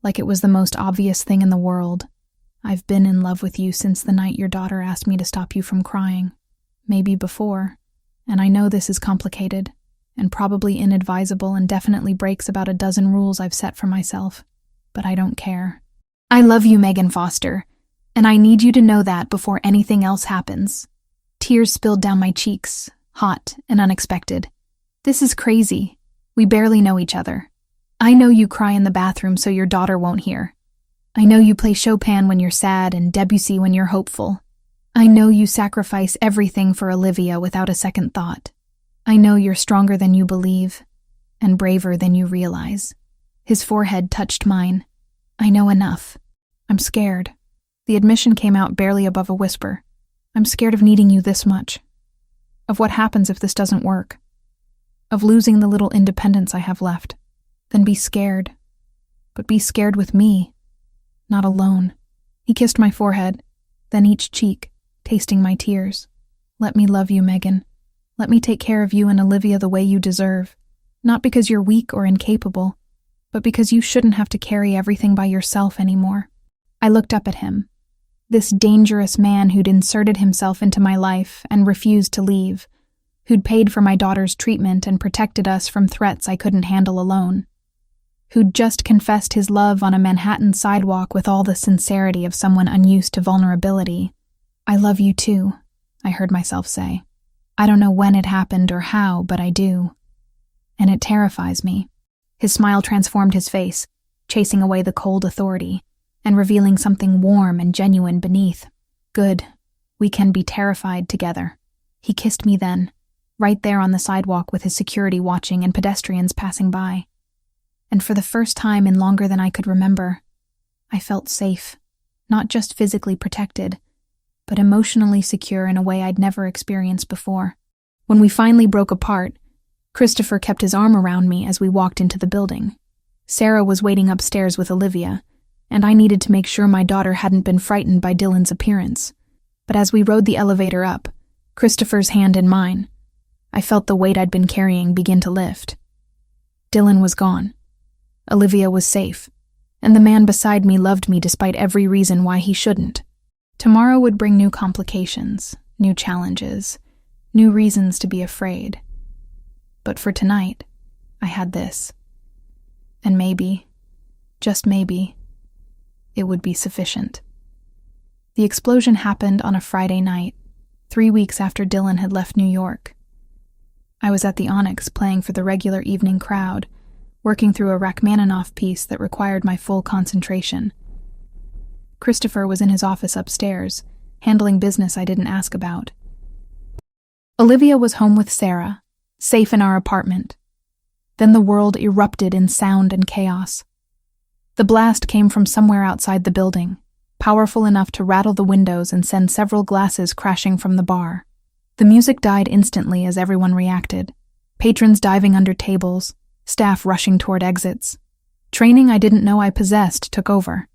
like it was the most obvious thing in the world. I've been in love with you since the night your daughter asked me to stop you from crying. Maybe before. And I know this is complicated, and probably inadvisable and definitely breaks about a dozen rules I've set for myself. But I don't care. I love you, Megan Foster, and I need you to know that before anything else happens. Tears spilled down my cheeks, hot and unexpected. This is crazy. We barely know each other. I know you cry in the bathroom so your daughter won't hear. I know you play Chopin when you're sad and Debussy when you're hopeful. I know you sacrifice everything for Olivia without a second thought. I know you're stronger than you believe, and braver than you realize. His forehead touched mine. I know enough. I'm scared. The admission came out barely above a whisper. I'm scared of needing you this much. Of what happens if this doesn't work. Of losing the little independence I have left. Then be scared. But be scared with me. Not alone. He kissed my forehead, then each cheek, tasting my tears. Let me love you, Megan. Let me take care of you and Olivia the way you deserve. Not because you're weak or incapable, but because you shouldn't have to carry everything by yourself anymore. I looked up at him. This dangerous man who'd inserted himself into my life and refused to leave, who'd paid for my daughter's treatment and protected us from threats I couldn't handle alone, who'd just confessed his love on a Manhattan sidewalk with all the sincerity of someone unused to vulnerability. I love you too, I heard myself say. I don't know when it happened or how, but I do. And it terrifies me. His smile transformed his face, chasing away the cold authority, and revealing something warm and genuine beneath. Good. We can be terrified together. He kissed me then, right there on the sidewalk with his security watching and pedestrians passing by. And for the first time in longer than I could remember, I felt safe, not just physically protected, but emotionally secure in a way I'd never experienced before. When we finally broke apart, Christopher kept his arm around me as we walked into the building. Sarah was waiting upstairs with Olivia, and I needed to make sure my daughter hadn't been frightened by Dylan's appearance. But as we rode the elevator up, Christopher's hand in mine, I felt the weight I'd been carrying begin to lift. Dylan was gone. Olivia was safe, and the man beside me loved me despite every reason why he shouldn't. Tomorrow would bring new complications, new challenges, new reasons to be afraid. But for tonight, I had this. And maybe, just maybe, it would be sufficient. The explosion happened on a Friday night, 3 weeks after Dylan had left New York. I was at the Onyx playing for the regular evening crowd, working through a Rachmaninoff piece that required my full concentration. Christopher was in his office upstairs, handling business I didn't ask about. Olivia was home with Sarah, safe in our apartment. Then the world erupted in sound and chaos. The blast came from somewhere outside the building, powerful enough to rattle the windows and send several glasses crashing from the bar. The music died instantly as everyone reacted, patrons diving under tables, staff rushing toward exits. Training I didn't know I possessed took over.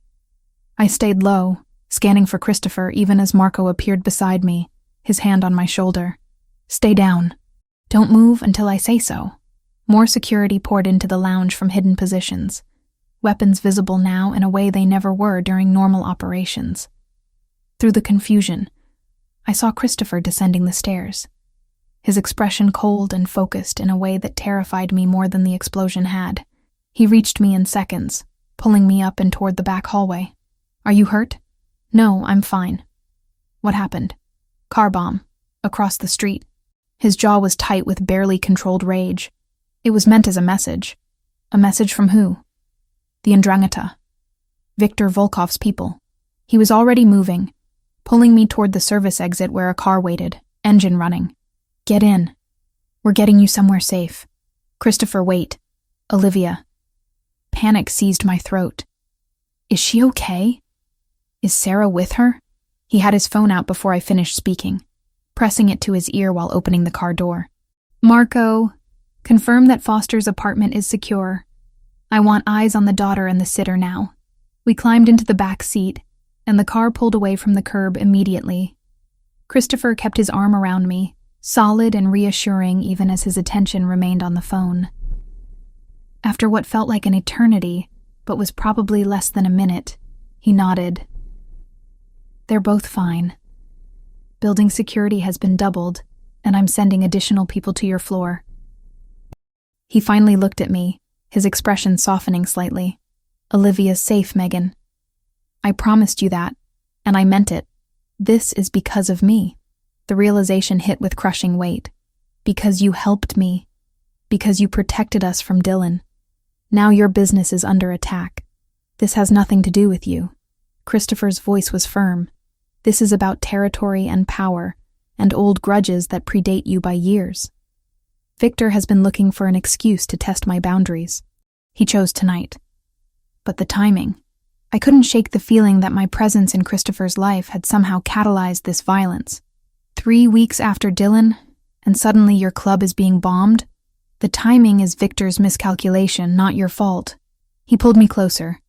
I stayed low, scanning for Christopher even as Marco appeared beside me, his hand on my shoulder. "Stay down. Don't move until I say so." More security poured into the lounge from hidden positions, weapons visible now in a way they never were during normal operations. Through the confusion, I saw Christopher descending the stairs, his expression cold and focused in a way that terrified me more than the explosion had. He reached me in seconds, pulling me up and toward the back hallway. "Are you hurt?" "No, I'm fine." "What happened?" "Car bomb. Across the street." His jaw was tight with barely controlled rage. It was meant as a message. A message from who? The Ndrangheta. Viktor Volkov's people. He was already moving, pulling me toward the service exit where a car waited, engine running. "Get in. We're getting you somewhere safe." "Christopher, wait." "Olivia." Panic seized my throat. "Is she okay? Is Sarah with her?" He had his phone out before I finished speaking, pressing it to his ear while opening the car door. "Marco, confirm that Foster's apartment is secure. I want eyes on the daughter and the sitter now." We climbed into the back seat, and the car pulled away from the curb immediately. Christopher kept his arm around me, solid and reassuring even as his attention remained on the phone. After what felt like an eternity, but was probably less than a minute, he nodded. "They're both fine. Building security has been doubled, and I'm sending additional people to your floor." He finally looked at me, his expression softening slightly. "Olivia's safe, Megan. I promised you that, and I meant it. This is because of me." The realization hit with crushing weight. Because you helped me. Because you protected us from Dylan. Now your business is under attack. This has nothing to do with you. Christopher's voice was firm. This is about territory and power, and old grudges that predate you by years. Victor has been looking for an excuse to test my boundaries. He chose tonight. But the timing. I couldn't shake the feeling that my presence in Christopher's life had somehow catalyzed this violence. 3 weeks after Dylan, and suddenly your club is being bombed? The timing is Victor's miscalculation, not your fault. He pulled me closer,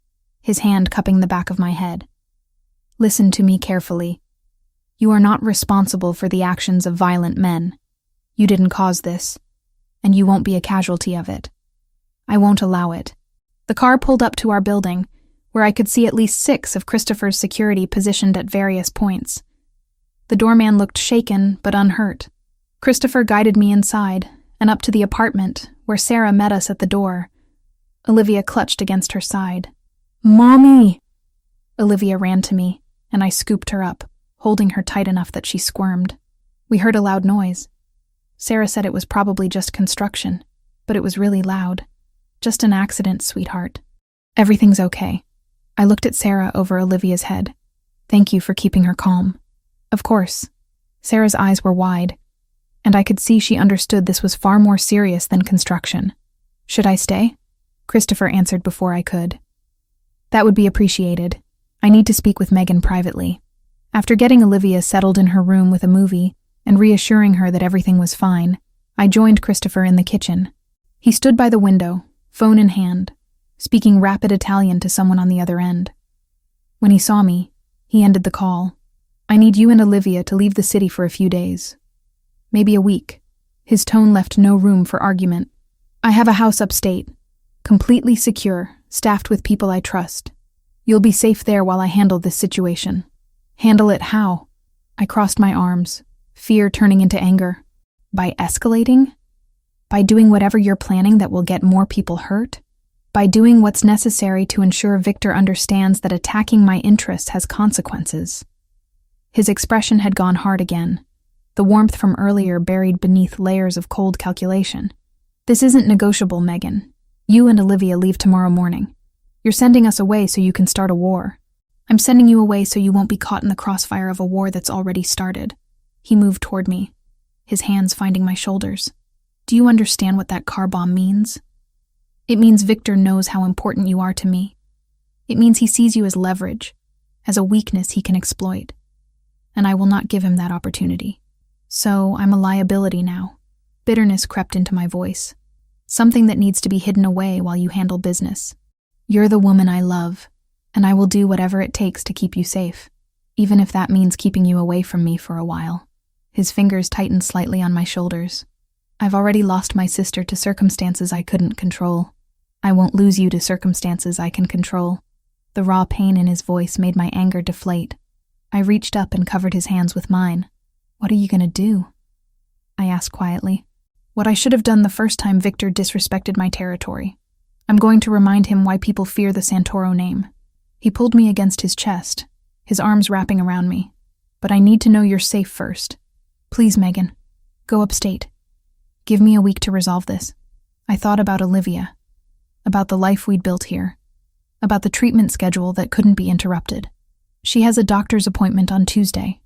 his hand cupping the back of my head. "Listen to me carefully. You are not responsible for the actions of violent men. You didn't cause this, and you won't be a casualty of it. I won't allow it." The car pulled up to our building, where I could see at least 6 of Christopher's security positioned at various points. The doorman looked shaken but unhurt. Christopher guided me inside and up to the apartment, where Sarah met us at the door. Olivia clutched against her side. "Mommy!" Olivia ran to me, and I scooped her up, holding her tight enough that she squirmed. We heard a loud noise. Sarah said it was probably just construction, but it was really loud. "Just an accident, sweetheart. Everything's okay." I looked at Sarah over Olivia's head. "Thank you for keeping her calm." Of course. Sarah's eyes were wide, and I could see she understood this was far more serious than construction. "Should I stay?" Christopher answered before I could. "That would be appreciated. I need to speak with Megan privately." After getting Olivia settled in her room with a movie, and reassuring her that everything was fine, I joined Christopher in the kitchen. He stood by the window, phone in hand, speaking rapid Italian to someone on the other end. When he saw me, he ended the call. I need you and Olivia to leave the city for a few days. Maybe a week. His tone left no room for argument. I have a house upstate, completely secure, staffed with people I trust. You'll be safe there while I handle this situation. Handle it how? I crossed my arms, fear turning into anger. By escalating? By doing whatever you're planning that will get more people hurt? By doing what's necessary to ensure Victor understands that attacking my interests has consequences? His expression had gone hard again, the warmth from earlier buried beneath layers of cold calculation. This isn't negotiable, Megan. You and Olivia leave tomorrow morning. You're sending us away so you can start a war. I'm sending you away so you won't be caught in the crossfire of a war that's already started. He moved toward me, his hands finding my shoulders. Do you understand what that car bomb means? It means Victor knows how important you are to me. It means he sees you as leverage, as a weakness he can exploit. And I will not give him that opportunity. So I'm a liability now. Bitterness crept into my voice. Something that needs to be hidden away while you handle business. You're the woman I love, and I will do whatever it takes to keep you safe, even if that means keeping you away from me for a while. His fingers tightened slightly on my shoulders. I've already lost my sister to circumstances I couldn't control. I won't lose you to circumstances I can control. The raw pain in his voice made my anger deflate. I reached up and covered his hands with mine. What are you going to do? I asked quietly. What I should have done the first time Victor disrespected my territory. I'm going to remind him why people fear the Santoro name. He pulled me against his chest, his arms wrapping around me. But I need to know you're safe first. Please, Megan, go upstate. Give me a week to resolve this. I thought about Olivia, about the life we'd built here, about the treatment schedule that couldn't be interrupted. She has a doctor's appointment on Tuesday.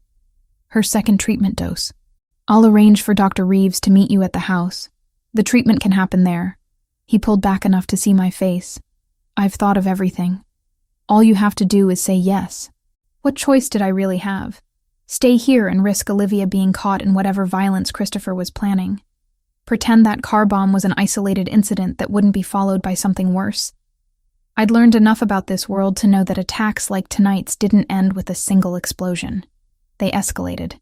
Her second treatment dose. I'll arrange for Dr. Reeves to meet you at the house. The treatment can happen there. He pulled back enough to see my face. I've thought of everything. All you have to do is say yes. What choice did I really have? Stay here and risk Olivia being caught in whatever violence Christopher was planning. Pretend that car bomb was an isolated incident that wouldn't be followed by something worse. I'd learned enough about this world to know that attacks like tonight's didn't end with a single explosion. They escalated,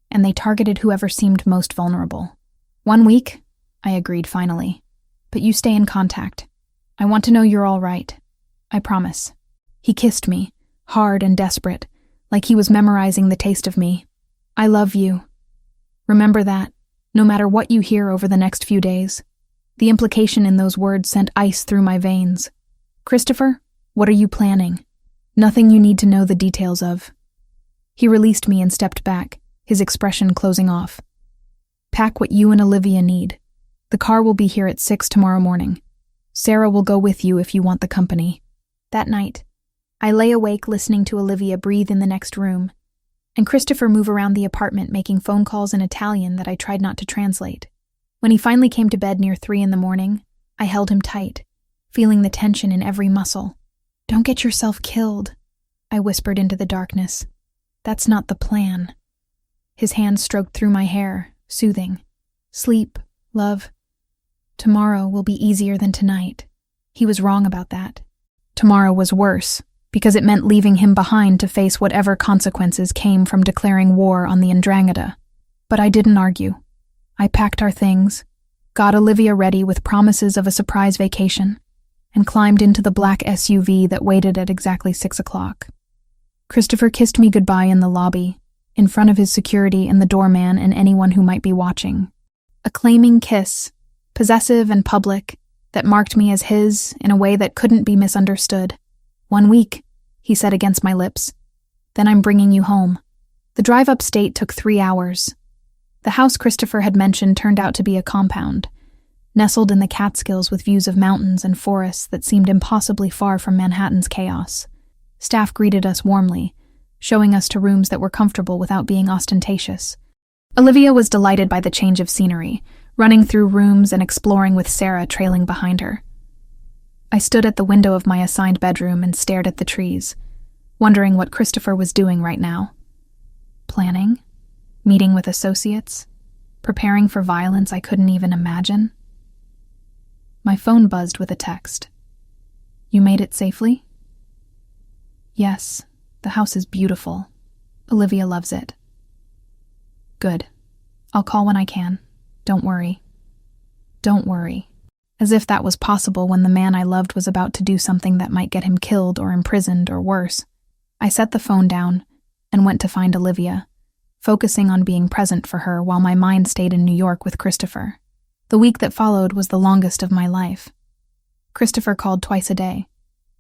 and they targeted whoever seemed most vulnerable. 1 week, I agreed finally. But you stay in contact. I want to know you're all right. I promise. He kissed me, hard and desperate, like he was memorizing the taste of me. I love you. Remember that, no matter what you hear over the next few days. The implication in those words sent ice through my veins. Christopher, what are you planning? Nothing you need to know the details of. He released me and stepped back, his expression closing off. Pack what you and Olivia need. The car will be here at 6 tomorrow morning. Sarah will go with you if you want the company. That night, I lay awake listening to Olivia breathe in the next room, and Christopher move around the apartment making phone calls in Italian that I tried not to translate. When he finally came to bed near 3 a.m, I held him tight, feeling the tension in every muscle. Don't get yourself killed, I whispered into the darkness. That's not the plan. His hand stroked through my hair, soothing. Sleep, love. Tomorrow will be easier than tonight. He was wrong about that. Tomorrow was worse, because it meant leaving him behind to face whatever consequences came from declaring war on the Ndrangheta. But I didn't argue. I packed our things, got Olivia ready with promises of a surprise vacation, and climbed into the black SUV that waited at exactly 6 o'clock. Christopher kissed me goodbye in the lobby, in front of his security and the doorman and anyone who might be watching. A claiming kiss, possessive and public, that marked me as his in a way that couldn't be misunderstood. 1 week, he said against my lips. Then I'm bringing you home. The drive upstate took 3 hours. The house Christopher had mentioned turned out to be a compound, nestled in the Catskills with views of mountains and forests that seemed impossibly far from Manhattan's chaos. Staff greeted us warmly, showing us to rooms that were comfortable without being ostentatious. Olivia was delighted by the change of scenery, running through rooms and exploring with Sarah trailing behind her. I stood at the window of my assigned bedroom and stared at the trees, wondering what Christopher was doing right now. Planning? Meeting with associates? Preparing for violence I couldn't even imagine? My phone buzzed with a text. You made it safely? Yes, the house is beautiful. Olivia loves it. Good. I'll call when I can. Don't worry. Don't worry. As if that was possible when the man I loved was about to do something that might get him killed or imprisoned or worse. I set the phone down and went to find Olivia, focusing on being present for her while my mind stayed in New York with Christopher. The week that followed was the longest of my life. Christopher called twice a day,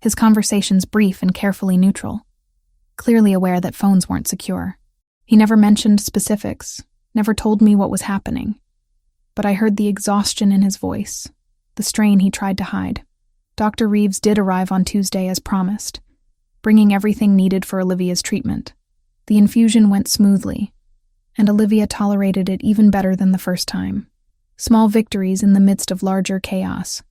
his conversations brief and carefully neutral, clearly aware that phones weren't secure. He never mentioned specifics, never told me what was happening, but I heard the exhaustion in his voice, the strain he tried to hide. Dr. Reeves did arrive on Tuesday as promised, bringing everything needed for Olivia's treatment. The infusion went smoothly, and Olivia tolerated it even better than the first time. Small victories in the midst of larger chaos.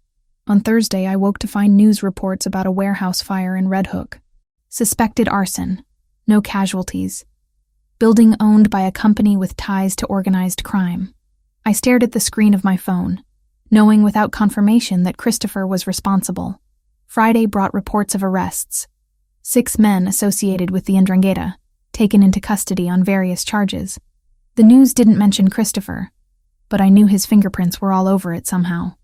On Thursday, I woke to find news reports about a warehouse fire in Red Hook. Suspected arson. No casualties. Building owned by a company with ties to organized crime. I stared at the screen of my phone, knowing without confirmation that Christopher was responsible. Friday brought reports of arrests. 6 men associated with the Ndrangheta, taken into custody on various charges. The news didn't mention Christopher, but I knew his fingerprints were all over it somehow.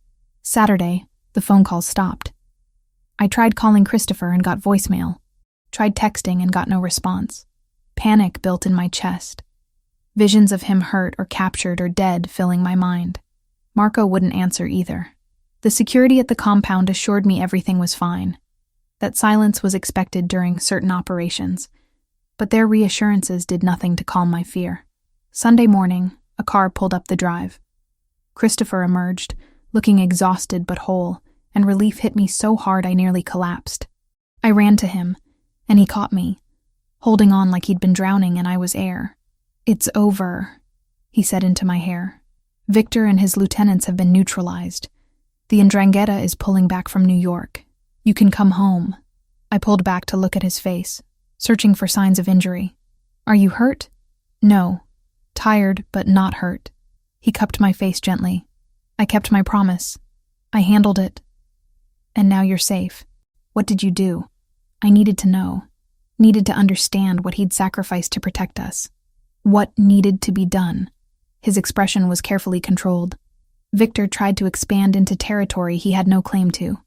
Saturday, the phone calls stopped. I tried calling Christopher and got voicemail. Tried texting and got no response. Panic built in my chest. Visions of him hurt or captured or dead filling my mind. Marco wouldn't answer either. The security at the compound assured me everything was fine, that silence was expected during certain operations, but their reassurances did nothing to calm my fear. Sunday morning, a car pulled up the drive. Christopher emerged, looking exhausted but whole, and relief hit me so hard I nearly collapsed. I ran to him, and he caught me, holding on like he'd been drowning and I was air. "It's over," he said into my hair. "Victor and his lieutenants have been neutralized. The Ndrangheta is pulling back from New York. You can come home." I pulled back to look at his face, searching for signs of injury. "Are you hurt?" "No. Tired, but not hurt." He cupped my face gently. "I kept my promise. I handled it. And now you're safe. What did you do?" I needed to know. Needed to understand what he'd sacrificed to protect us. What needed to be done. His expression was carefully controlled. Victor tried to expand into territory he had no claim to.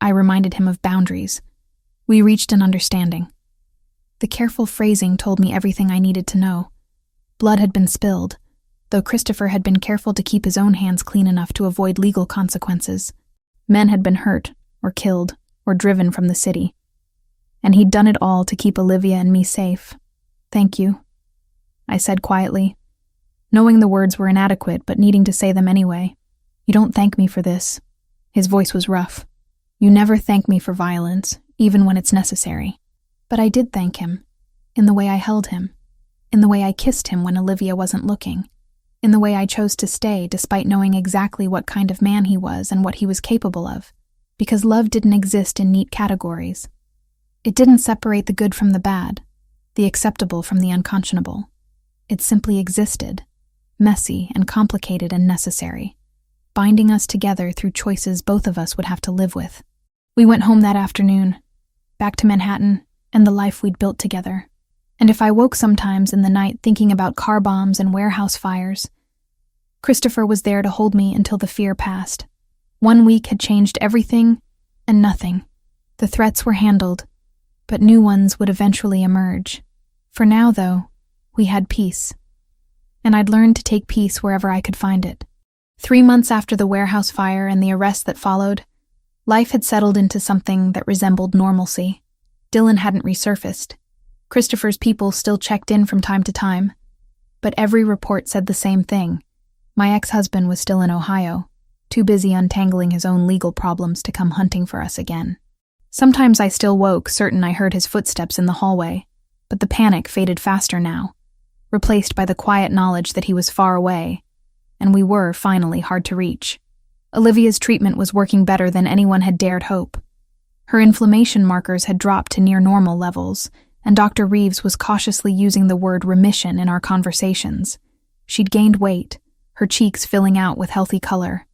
I reminded him of boundaries. We reached an understanding. The careful phrasing told me everything I needed to know. Blood had been spilled, though Christopher had been careful to keep his own hands clean enough to avoid legal consequences. Men had been hurt, or killed, or driven from the city. And he'd done it all to keep Olivia and me safe. "Thank you," I said quietly, knowing the words were inadequate but needing to say them anyway. "You don't thank me for this." His voice was rough. "You never thank me for violence, even when it's necessary." But I did thank him, in the way I held him, in the way I kissed him when Olivia wasn't looking, in the way I chose to stay despite knowing exactly what kind of man he was and what he was capable of, because love didn't exist in neat categories. It didn't separate the good from the bad, the acceptable from the unconscionable. It simply existed, messy and complicated and necessary, binding us together through choices both of us would have to live with. We went home that afternoon, back to Manhattan and the life we'd built together. And if I woke sometimes in the night thinking about car bombs and warehouse fires, Christopher was there to hold me until the fear passed. 1 week had changed everything and nothing. The threats were handled, but new ones would eventually emerge. For now, though, we had peace. And I'd learned to take peace wherever I could find it. 3 months after the warehouse fire and the arrest that followed, life had settled into something that resembled normalcy. Dylan hadn't resurfaced. Christopher's people still checked in from time to time, but every report said the same thing. My ex-husband was still in Ohio, too busy untangling his own legal problems to come hunting for us again. Sometimes I still woke, certain I heard his footsteps in the hallway, but the panic faded faster now, replaced by the quiet knowledge that he was far away, and we were, finally, hard to reach. Olivia's treatment was working better than anyone had dared hope. Her inflammation markers had dropped to near normal levels, and Dr. Reeves was cautiously using the word remission in our conversations. She'd gained weight, her cheeks filling out with healthy color.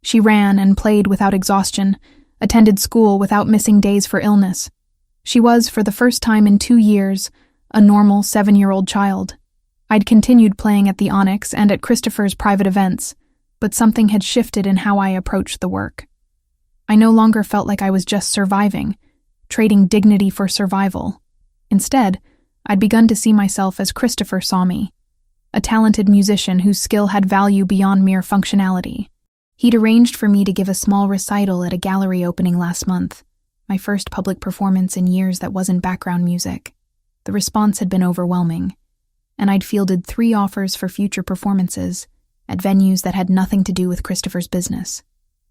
She ran and played without exhaustion, attended school without missing days for illness. She was, for the first time in 2 years, a normal 7-year-old child. I'd continued playing at the Onyx and at Christopher's private events, but something had shifted in how I approached the work. I no longer felt like I was just surviving, trading dignity for survival. Instead, I'd begun to see myself as Christopher saw me, a talented musician whose skill had value beyond mere functionality. He'd arranged for me to give a small recital at a gallery opening last month, my first public performance in years that wasn't background music. The response had been overwhelming, and I'd fielded 3 offers for future performances at venues that had nothing to do with Christopher's business.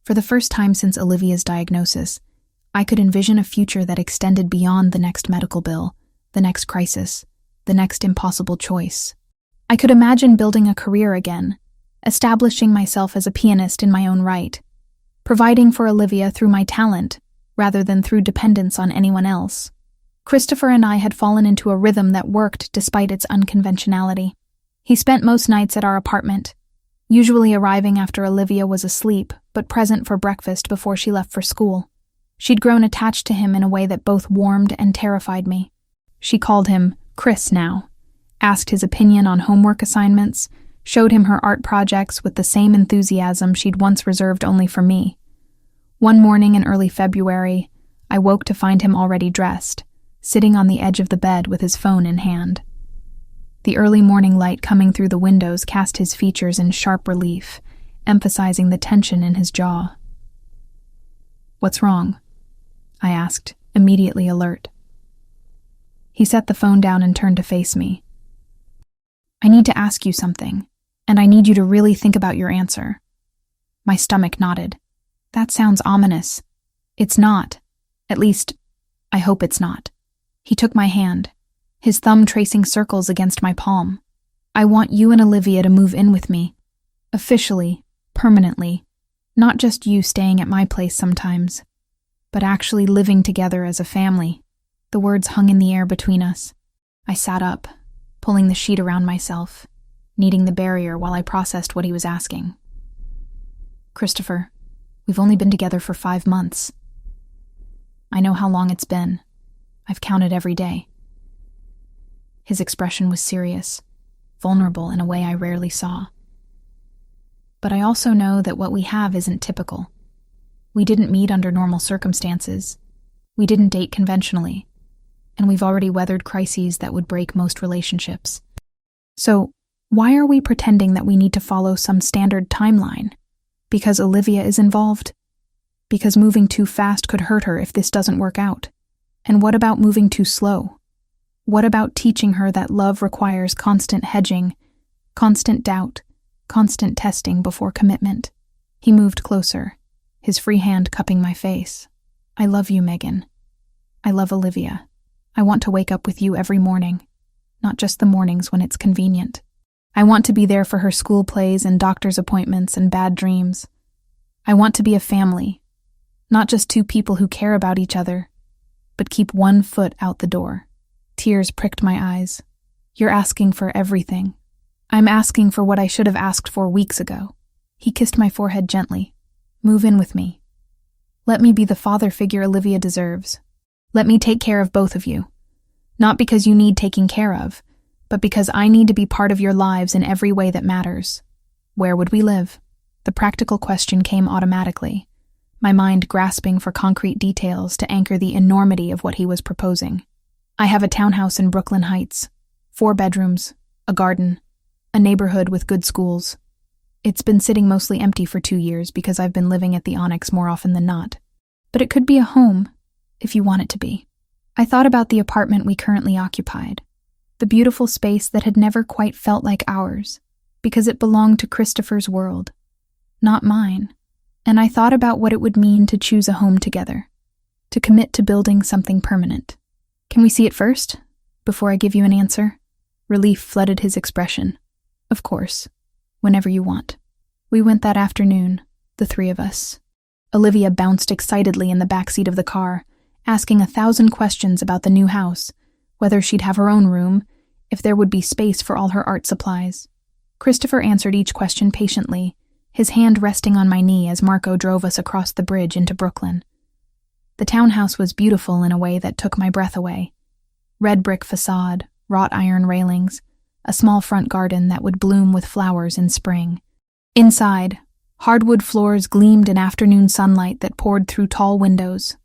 For the first time since Olivia's diagnosis, I could envision a future that extended beyond the next medical bill, the next crisis, the next impossible choice. I could imagine building a career again, establishing myself as a pianist in my own right, providing for Olivia through my talent rather than through dependence on anyone else. Christopher and I had fallen into a rhythm that worked despite its unconventionality. He spent most nights at our apartment, usually arriving after Olivia was asleep, but present for breakfast before she left for school. She'd grown attached to him in a way that both warmed and terrified me. She called him Chris now, asked his opinion on homework assignments, showed him her art projects with the same enthusiasm she'd once reserved only for me. One morning in early February, I woke to find him already dressed, sitting on the edge of the bed with his phone in hand. The early morning light coming through the windows cast his features in sharp relief, emphasizing the tension in his jaw. "What's wrong?" I asked, immediately alert. He set the phone down and turned to face me. "I need to ask you something, and I need you to really think about your answer." My stomach nodded. "That sounds ominous." "It's not. At least, I hope it's not." He took my hand, his thumb tracing circles against my palm. "I want you and Olivia to move in with me. Officially, permanently. Not just you staying at my place sometimes, but actually living together as a family." The words hung in the air between us. I sat up, pulling the sheet around myself, kneading the barrier while I processed what he was asking. "Christopher, we've only been together for 5 months. I know how long it's been. I've counted every day." His expression was serious, vulnerable in a way I rarely saw. "But I also know that what we have isn't typical. We didn't meet under normal circumstances. We didn't date conventionally. And we've already weathered crises that would break most relationships. So, why are we pretending that we need to follow some standard timeline? Because Olivia is involved? Because moving too fast could hurt her if this doesn't work out? And what about moving too slow? What about teaching her that love requires constant hedging, constant doubt, constant testing before commitment?" He moved closer, his free hand cupping my face. "I love you, Megan. I love Olivia. I want to wake up with you every morning, not just the mornings when it's convenient. I want to be there for her school plays and doctor's appointments and bad dreams. I want to be a family, not just 2 people who care about each other, but keep 1 foot out the door." Tears pricked my eyes. "You're asking for everything. I'm asking for what I should have asked for weeks ago." He kissed my forehead gently. "Move in with me. Let me be the father figure Olivia deserves. Let me take care of both of you. Not because you need taking care of, but because I need to be part of your lives in every way that matters." Where would we live? The practical question came automatically, my mind grasping for concrete details to anchor the enormity of what he was proposing. "I have a townhouse in Brooklyn Heights, 4 bedrooms, a garden, a neighborhood with good schools. It's been sitting mostly empty for 2 years because I've been living at the Onyx more often than not. But it could be a home, if you want it to be." I thought about the apartment we currently occupied, the beautiful space that had never quite felt like ours, because it belonged to Christopher's world, not mine. And I thought about what it would mean to choose a home together, to commit to building something permanent. "Can we see it first, before I give you an answer?" Relief flooded his expression. "Of course, whenever you want." We went that afternoon, the 3 of us. Olivia bounced excitedly in the backseat of the car, asking 1,000 questions about the new house, whether she'd have her own room, if there would be space for all her art supplies. Christopher answered each question patiently, his hand resting on my knee as Marco drove us across the bridge into Brooklyn. The townhouse was beautiful in a way that took my breath away. Red brick facade, wrought iron railings, a small front garden that would bloom with flowers in spring. Inside, hardwood floors gleamed in afternoon sunlight that poured through tall windows.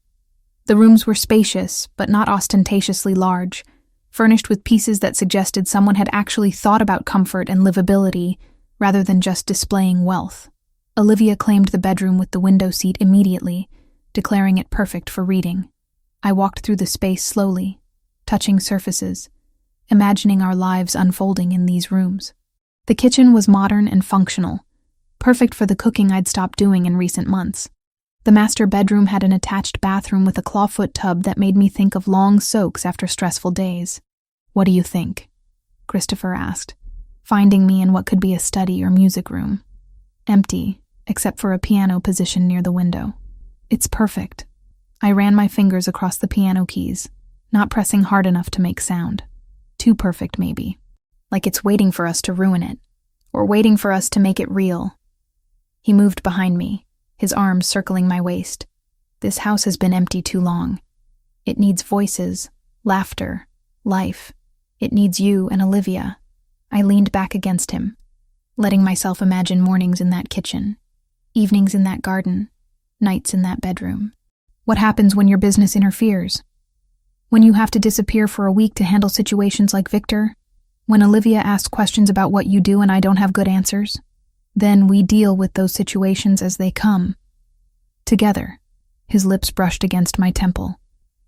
The rooms were spacious, but not ostentatiously large, furnished with pieces that suggested someone had actually thought about comfort and livability rather than just displaying wealth. Olivia claimed the bedroom with the window seat immediately, declaring it perfect for reading. I walked through the space slowly, touching surfaces, imagining our lives unfolding in these rooms. The kitchen was modern and functional, perfect for the cooking I'd stopped doing in recent months. The master bedroom had an attached bathroom with a clawfoot tub that made me think of long soaks after stressful days. "What do you think?" Christopher asked, finding me in what could be a study or music room. Empty, except for a piano positioned near the window. "It's perfect." I ran my fingers across the piano keys, not pressing hard enough to make sound. Too perfect, maybe. Like it's waiting for us to ruin it, or waiting for us to make it real. He moved behind me, his arms circling my waist. "This house has been empty too long. It needs voices, laughter, life. It needs you and Olivia." I leaned back against him, letting myself imagine mornings in that kitchen, evenings in that garden, nights in that bedroom. What happens when your business interferes? When you have to disappear for a week to handle situations like Victor? When Olivia asks questions about what you do and I don't have good answers? Then we deal with those situations as they come. Together. His lips brushed against my temple.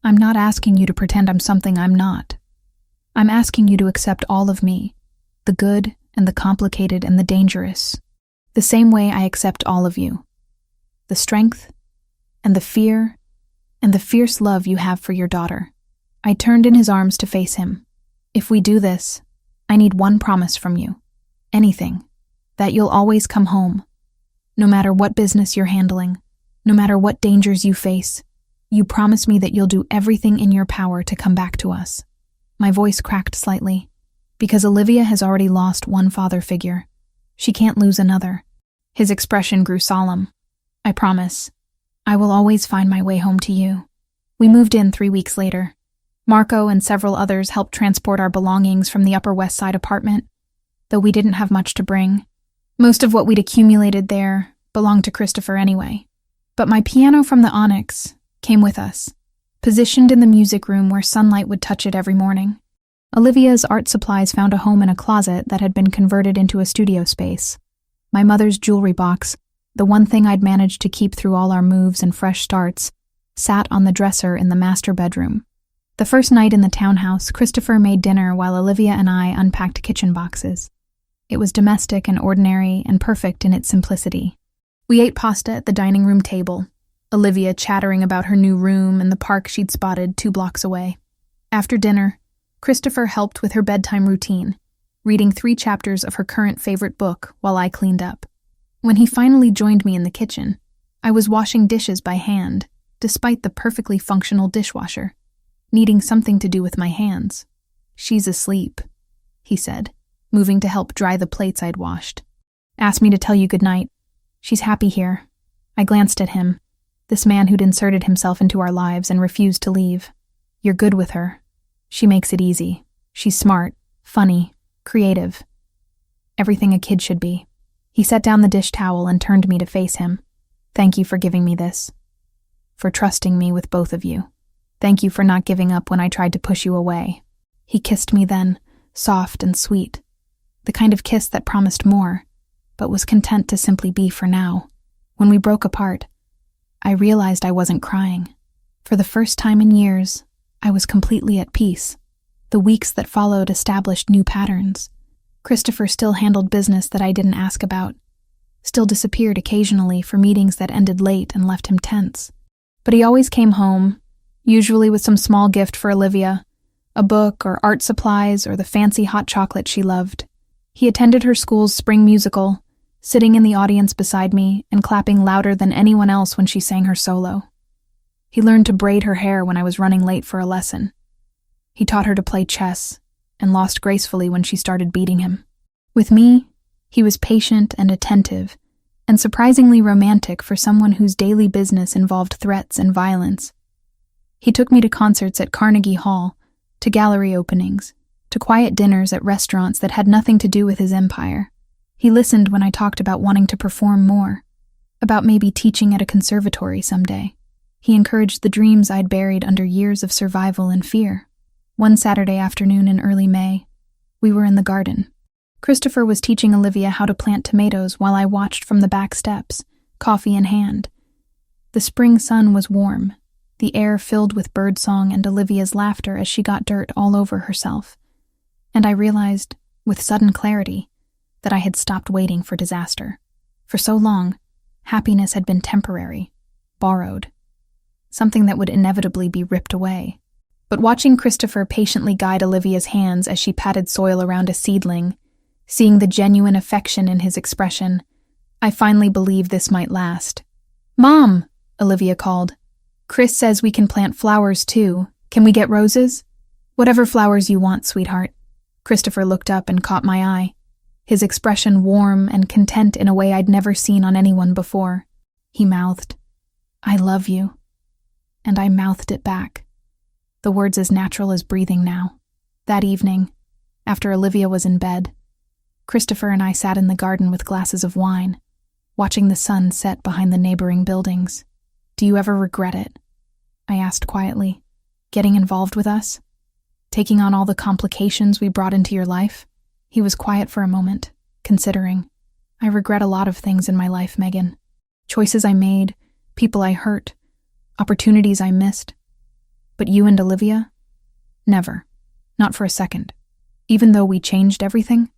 "I'm not asking you to pretend I'm something I'm not. I'm asking you to accept all of me, the good and the complicated and the dangerous, the same way I accept all of you. The strength and the fear and the fierce love you have for your daughter." I turned in his arms to face him. "If we do this, I need one promise from you. Anything. That you'll always come home. No matter what business you're handling, no matter what dangers you face, you promise me that you'll do everything in your power to come back to us." My voice cracked slightly, because Olivia has already lost one father figure. She can't lose another. His expression grew solemn. "I promise. I will always find my way home to you." We moved in 3 weeks later. Marco and several others helped transport our belongings from the Upper West Side apartment, though we didn't have much to bring. Most of what we'd accumulated there belonged to Christopher anyway. But my piano from the Onyx came with us, positioned in the music room where sunlight would touch it every morning. Olivia's art supplies found a home in a closet that had been converted into a studio space. My mother's jewelry box, the one thing I'd managed to keep through all our moves and fresh starts, sat on the dresser in the master bedroom. The first night in the townhouse, Christopher made dinner while Olivia and I unpacked kitchen boxes. It was domestic and ordinary and perfect in its simplicity. We ate pasta at the dining room table, Olivia chattering about her new room and the park she'd spotted 2 blocks away. After dinner, Christopher helped with her bedtime routine, reading 3 chapters of her current favorite book while I cleaned up. When he finally joined me in the kitchen, I was washing dishes by hand, despite the perfectly functional dishwasher, needing something to do with my hands. "She's asleep," he said, moving to help dry the plates I'd washed. "Asked me to tell you goodnight. She's happy here." I glanced at him, this man who'd inserted himself into our lives and refused to leave. "You're good with her. She makes it easy. She's smart, funny, creative. Everything a kid should be." He set down the dish towel and turned me to face him. "Thank you for giving me this. For trusting me with both of you. Thank you for not giving up when I tried to push you away." He kissed me then, soft and sweet. The kind of kiss that promised more, but was content to simply be for now. When we broke apart, I realized I wasn't crying. For the first time in years, I was completely at peace. The weeks that followed established new patterns. Christopher still handled business that I didn't ask about, still disappeared occasionally for meetings that ended late and left him tense. But he always came home, usually with some small gift for Olivia, a book or art supplies or the fancy hot chocolate she loved. He attended her school's spring musical, sitting in the audience beside me and clapping louder than anyone else when she sang her solo. He learned to braid her hair when I was running late for a lesson. He taught her to play chess and lost gracefully when she started beating him. With me, he was patient and attentive, and surprisingly romantic for someone whose daily business involved threats and violence. He took me to concerts at Carnegie Hall, to gallery openings, to quiet dinners at restaurants that had nothing to do with his empire. He listened when I talked about wanting to perform more, about maybe teaching at a conservatory someday. He encouraged the dreams I'd buried under years of survival and fear. One Saturday afternoon in early May, we were in the garden. Christopher was teaching Olivia how to plant tomatoes while I watched from the back steps, coffee in hand. The spring sun was warm, the air filled with birdsong and Olivia's laughter as she got dirt all over herself. And I realized, with sudden clarity, that I had stopped waiting for disaster. For so long, happiness had been temporary, borrowed, something that would inevitably be ripped away. But watching Christopher patiently guide Olivia's hands as she patted soil around a seedling, seeing the genuine affection in his expression, I finally believed this might last. "Mom," Olivia called. "Chris says we can plant flowers too. Can we get roses?" "Whatever flowers you want, sweetheart." Christopher looked up and caught my eye, his expression warm and content in a way I'd never seen on anyone before. He mouthed, "I love you." And I mouthed it back, the words as natural as breathing now. That evening, after Olivia was in bed, Christopher and I sat in the garden with glasses of wine, watching the sun set behind the neighboring buildings. "Do you ever regret it?" I asked quietly. "Getting involved with us? Taking on all the complications we brought into your life?" He was quiet for a moment, considering. "I regret a lot of things in my life, Megan. Choices I made, people I hurt, opportunities I missed. But you and Olivia? Never. Not for a second. Even though we changed everything?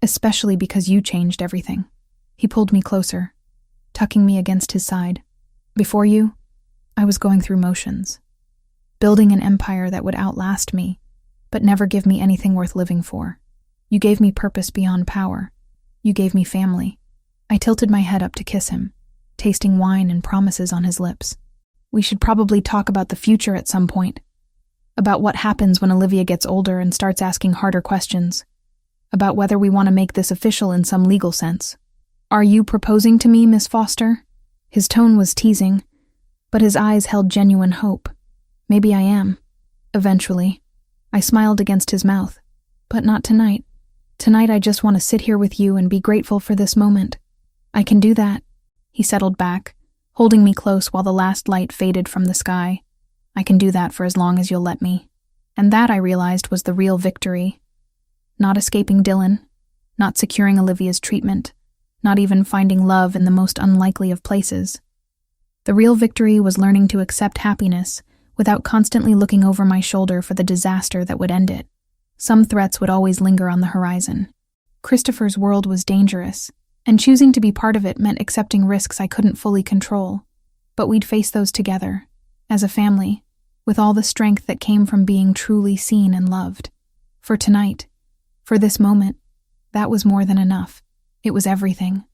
Especially because you changed everything." He pulled me closer, tucking me against his side. "Before you, I was going through motions. Building an empire that would outlast me, but never give me anything worth living for. You gave me purpose beyond power. You gave me family." I tilted my head up to kiss him, tasting wine and promises on his lips. "We should probably talk about the future at some point. About what happens when Olivia gets older and starts asking harder questions. About whether we want to make this official in some legal sense. Are you proposing to me, Miss Foster?" His tone was teasing, but his eyes held genuine hope. "Maybe I am. Eventually." I smiled against his mouth. "But not tonight. Tonight I just want to sit here with you and be grateful for this moment." "I can do that." He settled back, holding me close while the last light faded from the sky. "I can do that for as long as you'll let me." And that, I realized, was the real victory. Not escaping Dylan, not securing Olivia's treatment, not even finding love in the most unlikely of places. The real victory was learning to accept happiness without constantly looking over my shoulder for the disaster that would end it. Some threats would always linger on the horizon. Christopher's world was dangerous, and choosing to be part of it meant accepting risks I couldn't fully control. But we'd face those together, as a family, with all the strength that came from being truly seen and loved. For tonight, for this moment, that was more than enough. It was everything.